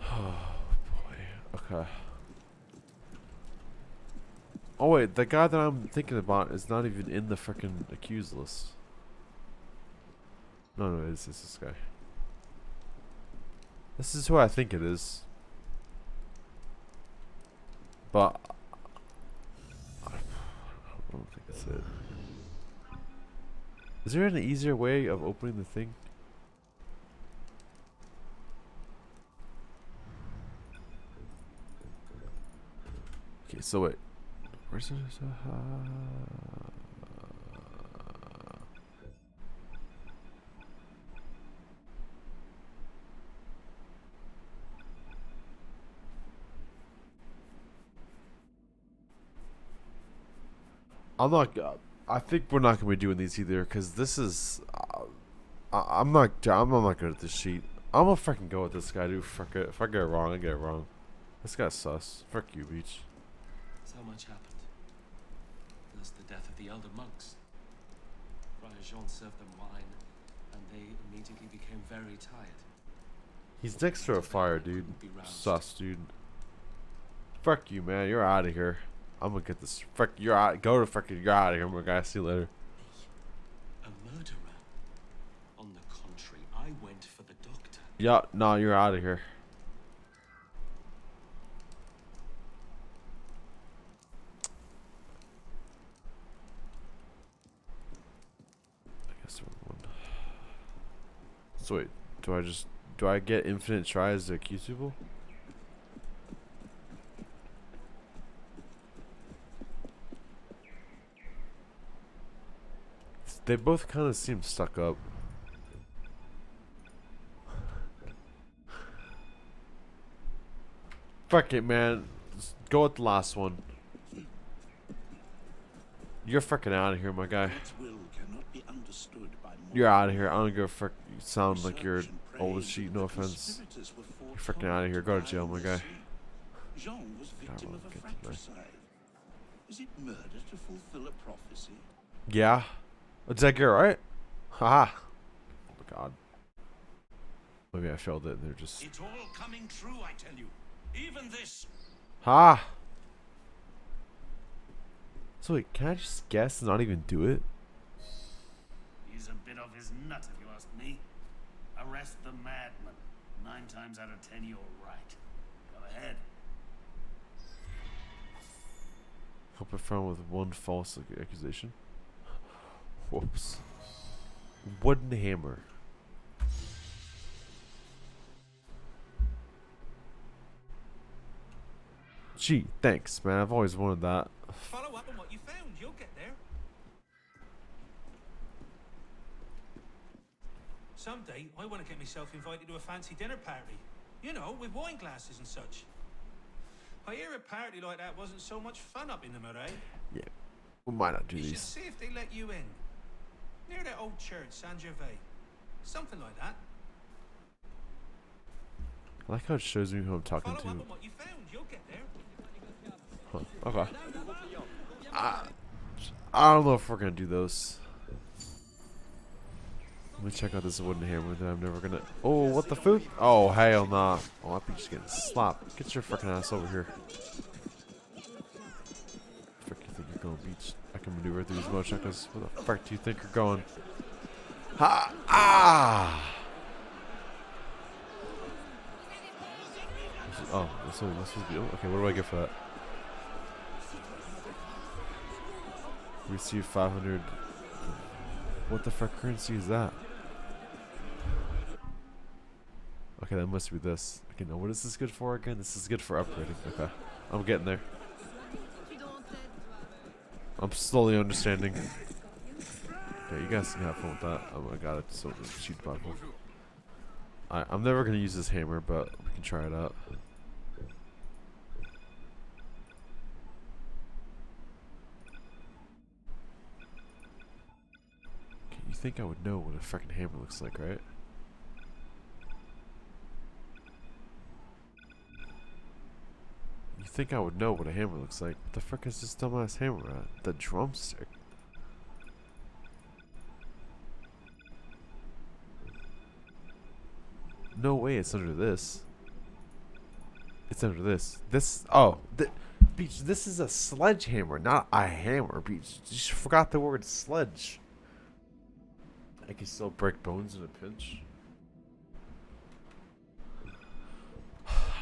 Oh, boy. Okay. Oh wait, the guy that I'm thinking about is not even in the frickin' accused list. No, it's this guy. This is who I think it is. But I don't think that's it. Is there an easier way of opening the thing? Okay, so wait. Where's it? I'm not. I think we're not gonna be doing these either, cause this is. I'm not good at this sheet. I'm gonna freaking go with this guy, dude. Fuck it. If I get it wrong, I get it wrong. This guy's sus. Fuck you, Beach. So much happened. First, the death of the elder monks. Friar Jean served them wine, and they immediately became very tired. He's next to a fire, dude. Sus, dude. Fuck you, man. You're out of here. I'm gonna get this. Fuck, you're out. Go to fucking. You're out of here, my guy. See you later. A murderer? On the contrary, I went for the doctor. Yeah, no, you're out of here. I guess we're one. So wait, do I get infinite tries to accuse people? They both kind of seem stuck up. Fuck it, man. Let's go with the last one. You're fucking out of here, my guy. You're out of here. I don't give a fuck. You sound like you're old as shit. No offense. You're fucking out of here. Go to jail, my guy. Jean was victim of a fratricide. Is it murder to fulfill a prophecy? Yeah. Did that get right? Haha. Oh my god. Maybe I failed it and they're just. It's all coming true, I tell you. Even this. Ha! So wait, can I just guess and not even do it? He's a bit of his nut, if you ask me. Arrest the madman. 9 times out of 10, you're right. Go ahead. Help a friend with one false accusation. Whoops. Wooden hammer. Gee, thanks, man. I've always wanted that. Follow up on what you found. You'll get there. Someday, I want to get myself invited to a fancy dinner party. You know, with wine glasses and such. I hear a party like that wasn't so much fun up in the Marais. Yeah, we might not do You should these. see if they let you in. Near that old church, Saint Gervais. Something like that. I like how it shows me who I'm talking Follow up to. on what you found. You'll get there. Huh, okay. I don't know if we're gonna do those. Let me check out this wooden hammer that I'm never gonna. Oh, what the food? Oh, hell nah. Oh, I'm just getting slapped. Get your fucking ass over here. Frick, you think you're going beach? I can maneuver through these motorcycles. Where the fuck do you think you're going? Ha! Ah! Oh, this was the. Okay, what do I get for that? Receive 500. What the fuck currency is that? Okay, that must be this. Okay, now what is this good for again? This is good for upgrading. Okay, I'm getting there. I'm slowly understanding. Okay, you guys can have fun with that. Oh my god, it's so cheap bottle. I'm never gonna use this hammer, but we can try it out. Okay, you think I would know what a fucking hammer looks like, right? You think I would know what a hammer looks like? What the fuck is this dumbass hammer at? The drumstick. No way it's under this. It's under this. This, oh, Beach, this is a sledgehammer, not a hammer, Beach. You just forgot the word sledge. I can still break bones in a pinch.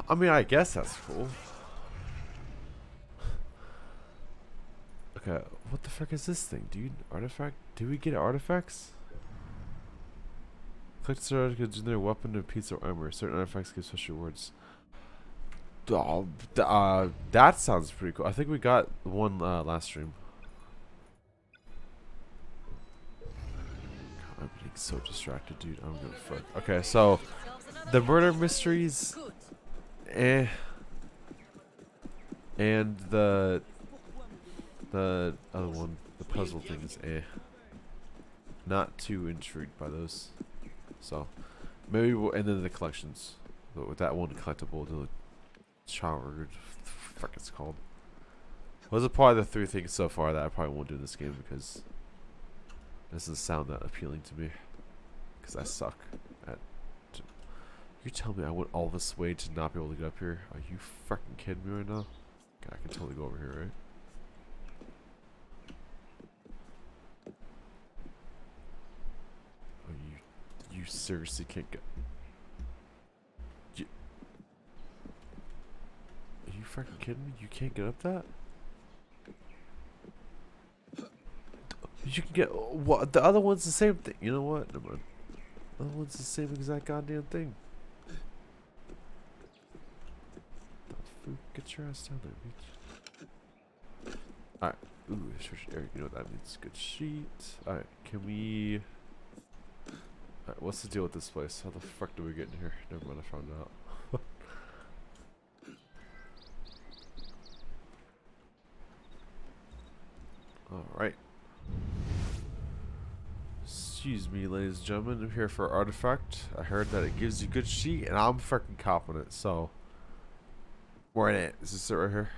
I mean, I guess that's cool. Okay, what the fuck is this thing, dude? Artifact? Do we get artifacts? Collect certain articles in their weapon and piece of armor. Certain artifacts give special rewards. Oh, that sounds pretty cool. I think we got one last stream. God, I'm getting so distracted, dude. I don't give a fuck. Okay, so the murder mysteries, and the other one, the puzzle thing is not too intrigued by those. So maybe we'll, and then the collections. But with that one collectible, the shower, fuck it's called. Those are probably the 3 things so far that I probably won't do in this game because it doesn't sound that appealing to me. because I suck at. You tell me I went all this way to not be able to get up here? Are you fucking kidding me right now? Okay, I can totally go over here, right? Oh, you seriously can't get. Are you fucking kidding me? You can't get up that? You can get what? The other one's the same thing. You know what? Never mind. The other one's the same exact goddamn thing. The fuck? Get your ass down there, bitch. Alright. Ooh, search area. You know what that means? Good sheet. Alright, can we... Alright, what's the deal with this place? How the fuck do we get in here? Never mind, I found out. Alright. Excuse me, ladies and gentlemen. I'm here for Artifact. I heard that it gives you good sheet, and I'm fucking copping it, so... We're in it. Is this it right here?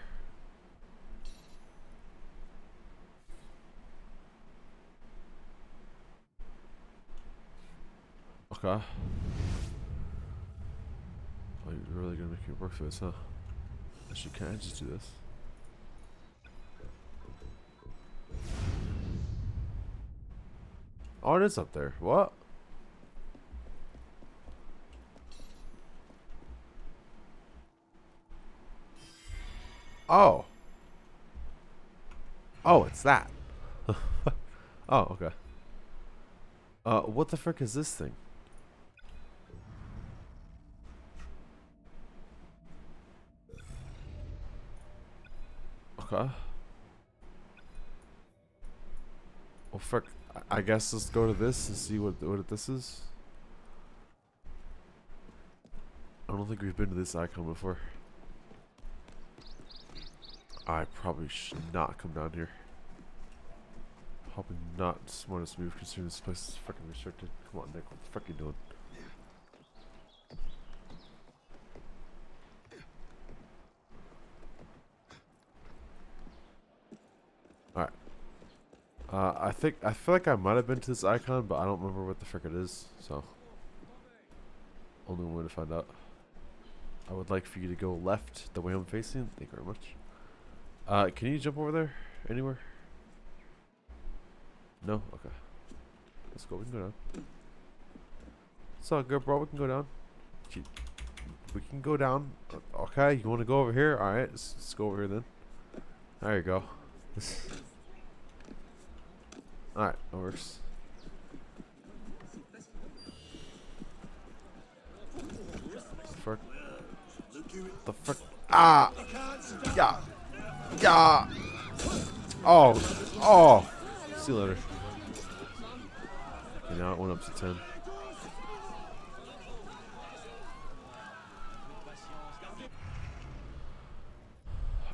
Okay. Oh, you're really gonna make me work for this, huh? Actually, can I just do this? Oh, it is up there. What? Oh. Oh, it's that. Oh, okay. What the frick is this thing? Okay. Well, frick. I guess let's go to this and see what this is. I don't think we've been to this icon before. I probably should not come down here. Probably not the smartest move considering this place is freaking restricted. Come on, Nick, what the fuck are you doing? Alright. I feel like I might have been to this icon, but I don't remember what the frick it is, so. Only one way to find out. I would like for you to go left the way I'm facing. Thank you very much. Can you jump over there? Anywhere? No? Okay. Let's go. We can go down. It's all good, bro. We can go down. We can go down. Okay, you want to go over here? Alright, let's go over here then. There you go. Alright, that works. Fuck. The fuck? Ah! Yeah! Yeah! Oh! Oh! See you later. Okay, now it went up to 10.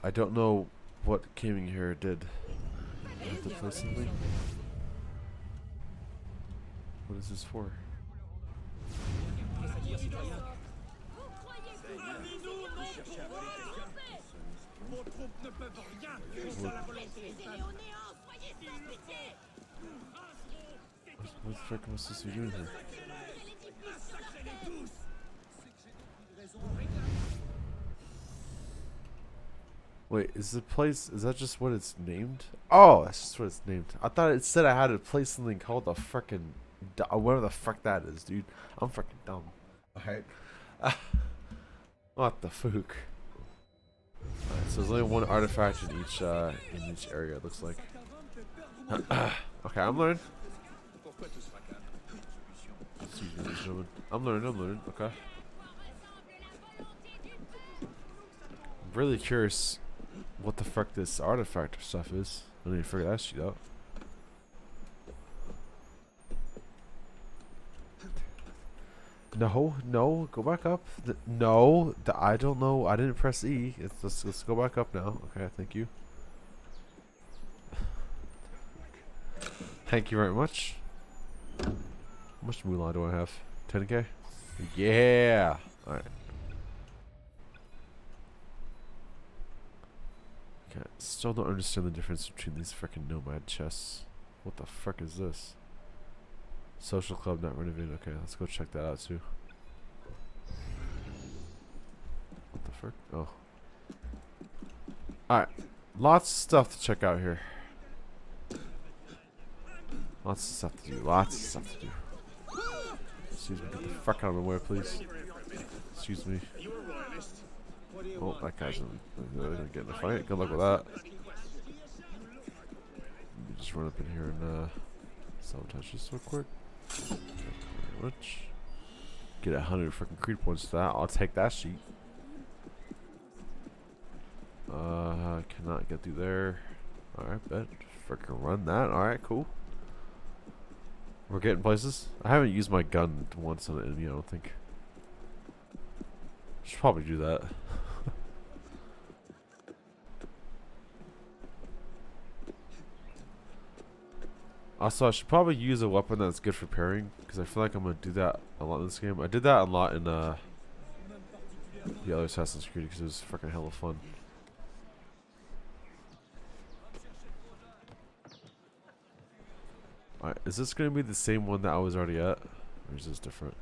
I don't know what coming here did. To play something? What is this for? What the frick am I supposed to be doing here? Wait, is the place, is that just what it's named? Oh, that's just what it's named. I thought it said I had to play something called the frickin' whatever the fuck that is, dude. I'm freaking dumb. Alright. What the fuck? Alright, so there's only one artifact in each area, it looks like. Okay, I'm learning. Excuse me, ladies and gentlemen. I'm learning, okay. I'm really curious what the fuck this artifact stuff is. I need to figure that shit out. No, go back up. No, I don't know. I didn't press E. Let's go back up now. Okay, thank you. Thank you very much. How much moolah do I have? 10k? Yeah! Alright. Okay, still don't understand the difference between these freaking nomad chests. What the fuck is this? Social club not renovated. Okay, let's go check that out too. What the frick? Oh. Alright. Lots of stuff to check out here. Lots of stuff to do. Lots of stuff to do. Excuse me. Get the fuck out of my way, please. Excuse me. Oh, that guy's gonna get in a fight. Good luck with that. Let me just run up in here and sabotage this real quick. Thank you very much. Get 100 freaking creed points to that. I'll take that sheet. Cannot get through there. Alright, bet. Freaking run that. Alright, cool. We're getting places. I haven't used my gun once on it, I don't think. Should probably do that. Also, I should probably use a weapon that's good for parrying, because I feel like I'm going to do that a lot in this game. I did that a lot in the other Assassin's Creed, because it was freaking hella fun. Alright, is this going to be the same one that I was already at? Or is this different?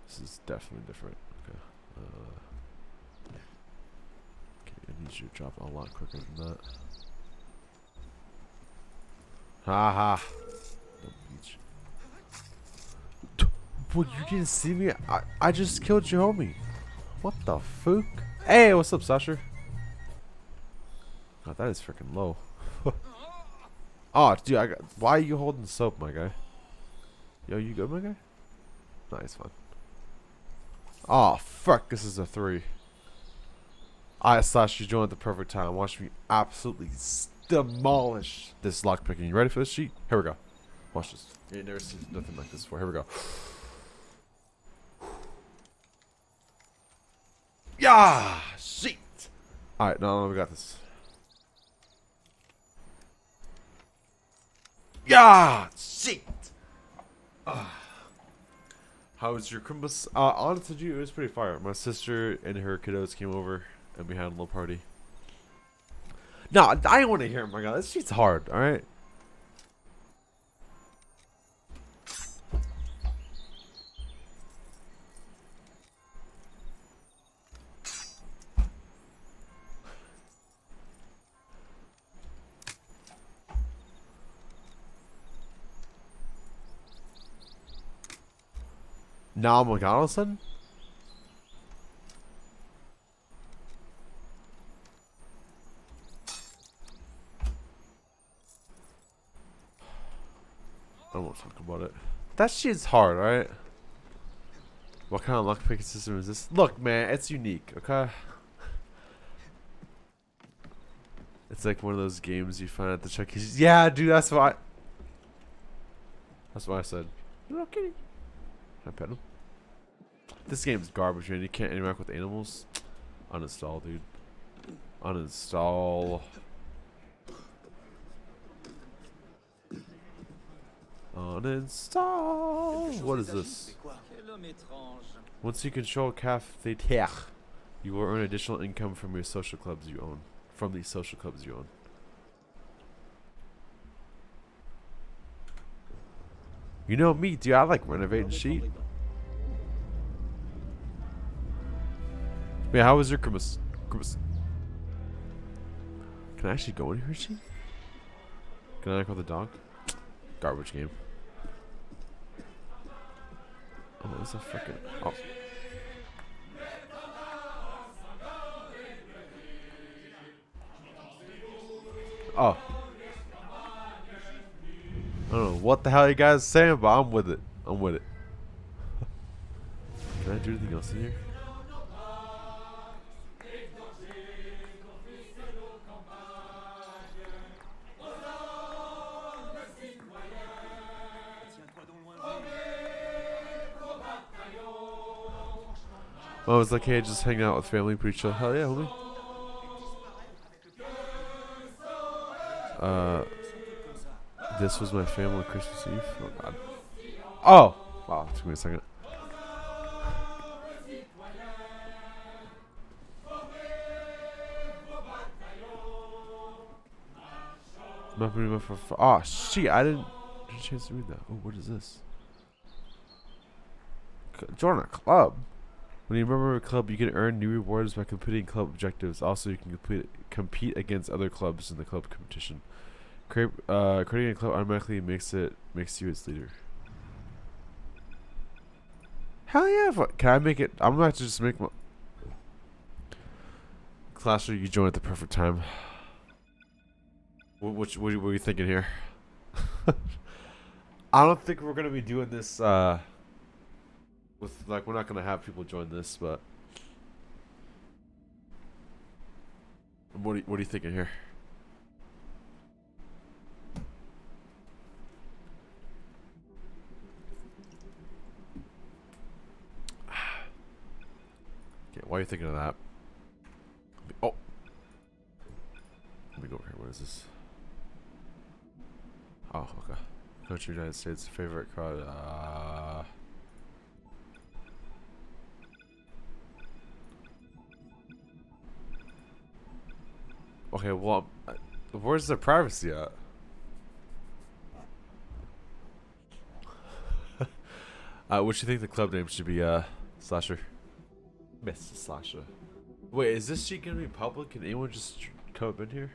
This is definitely different. Okay. Okay, I need you to drop a lot quicker than that. Haha. What, you didn't see me? I just killed your homie. What the fuck? Hey, what's up, Sasha? God, that is freaking low. Oh, dude, why are you holding soap, my guy? Yo, you good, my guy? Nice, fun. Oh, fuck, this is a 3. Alright, Slash, you joined at the perfect time. Watch me absolutely demolish this lockpicking. You ready for this sheet? Here we go. Watch this. You ain't never seen nothing like this before. Here we go. Yeah! Sheet! Alright, no, we got this. Yeah! Sheet! How was your Christmas? Honest with you, it was pretty fire. My sister and her kiddos came over and we had a little party. No, I don't want to hear it, my god. This shit's hard, alright? Now I'm like all of a sudden? I don't want to talk about it. That shit's hard, alright? What kind of lockpicking system is this? Look, man, it's unique, okay? It's like one of those games you find at the Chuck E. Cheese. Yeah, dude, that's what I said. Little kitty. Can I pet him? This game's garbage, man. You can't interact with animals. Uninstall, dude. Uninstall. Uninstall. What is this? Once you control Cafetière, you will earn additional income from your social clubs you own. From the social clubs you own. You know me, dude. I like renovating sheet. Yeah, how was your Christmas? Can I actually go in here, sheet? Can I call the dog? Garbage game. Oh, that's a freaking. Oh. Oh. I don't know what the hell you guys are saying, but I'm with it. I'm with it. Can I do anything else in here? I was like, hey, just hang out with family, pretty chill. Hell yeah, homie. This was my family Christmas Eve. Oh god. Oh! Wow, it took me a second. Oh shit, I didn't. There's a chance to read that. Oh, what is this? Join a club. When you remember a club, you can earn new rewards by completing club objectives. Also, you can compete against other clubs in the club competition. Creating a club automatically makes you its leader. Hell yeah! Can I make it? I'm about to just make my Clasher. You joined at the perfect time. What are you thinking here? I don't think we're gonna be doing this. With like, we're not gonna have people join this, but what are you thinking here? Okay, why are you thinking of that? Oh, let me go over here. What is this? Oh, okay. Coach of the United States favorite card. Okay, well, where's the privacy at? What you think the club name should be? Slasher. Mr. Slasher. Wait, is this sheet gonna be public? Can anyone just come up in here?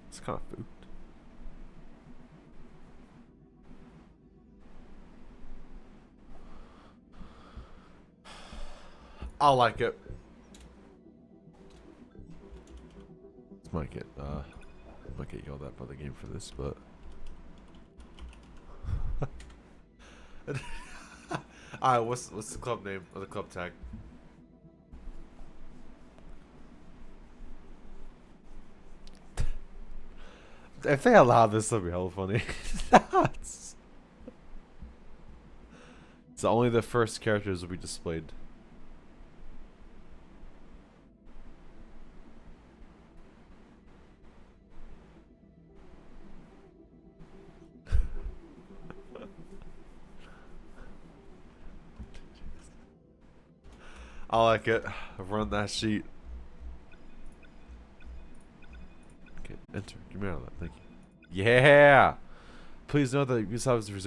It's kind of food. I like it. Might get yelled at by the game for this, but alright, what's the club name or the club tag? If they allow this, that'll be hella funny. So only the first characters will be displayed. I like it. I've run that sheet. Okay, enter. Give me out of that. Thank you. Yeah! Please know that Ubisoft is reserved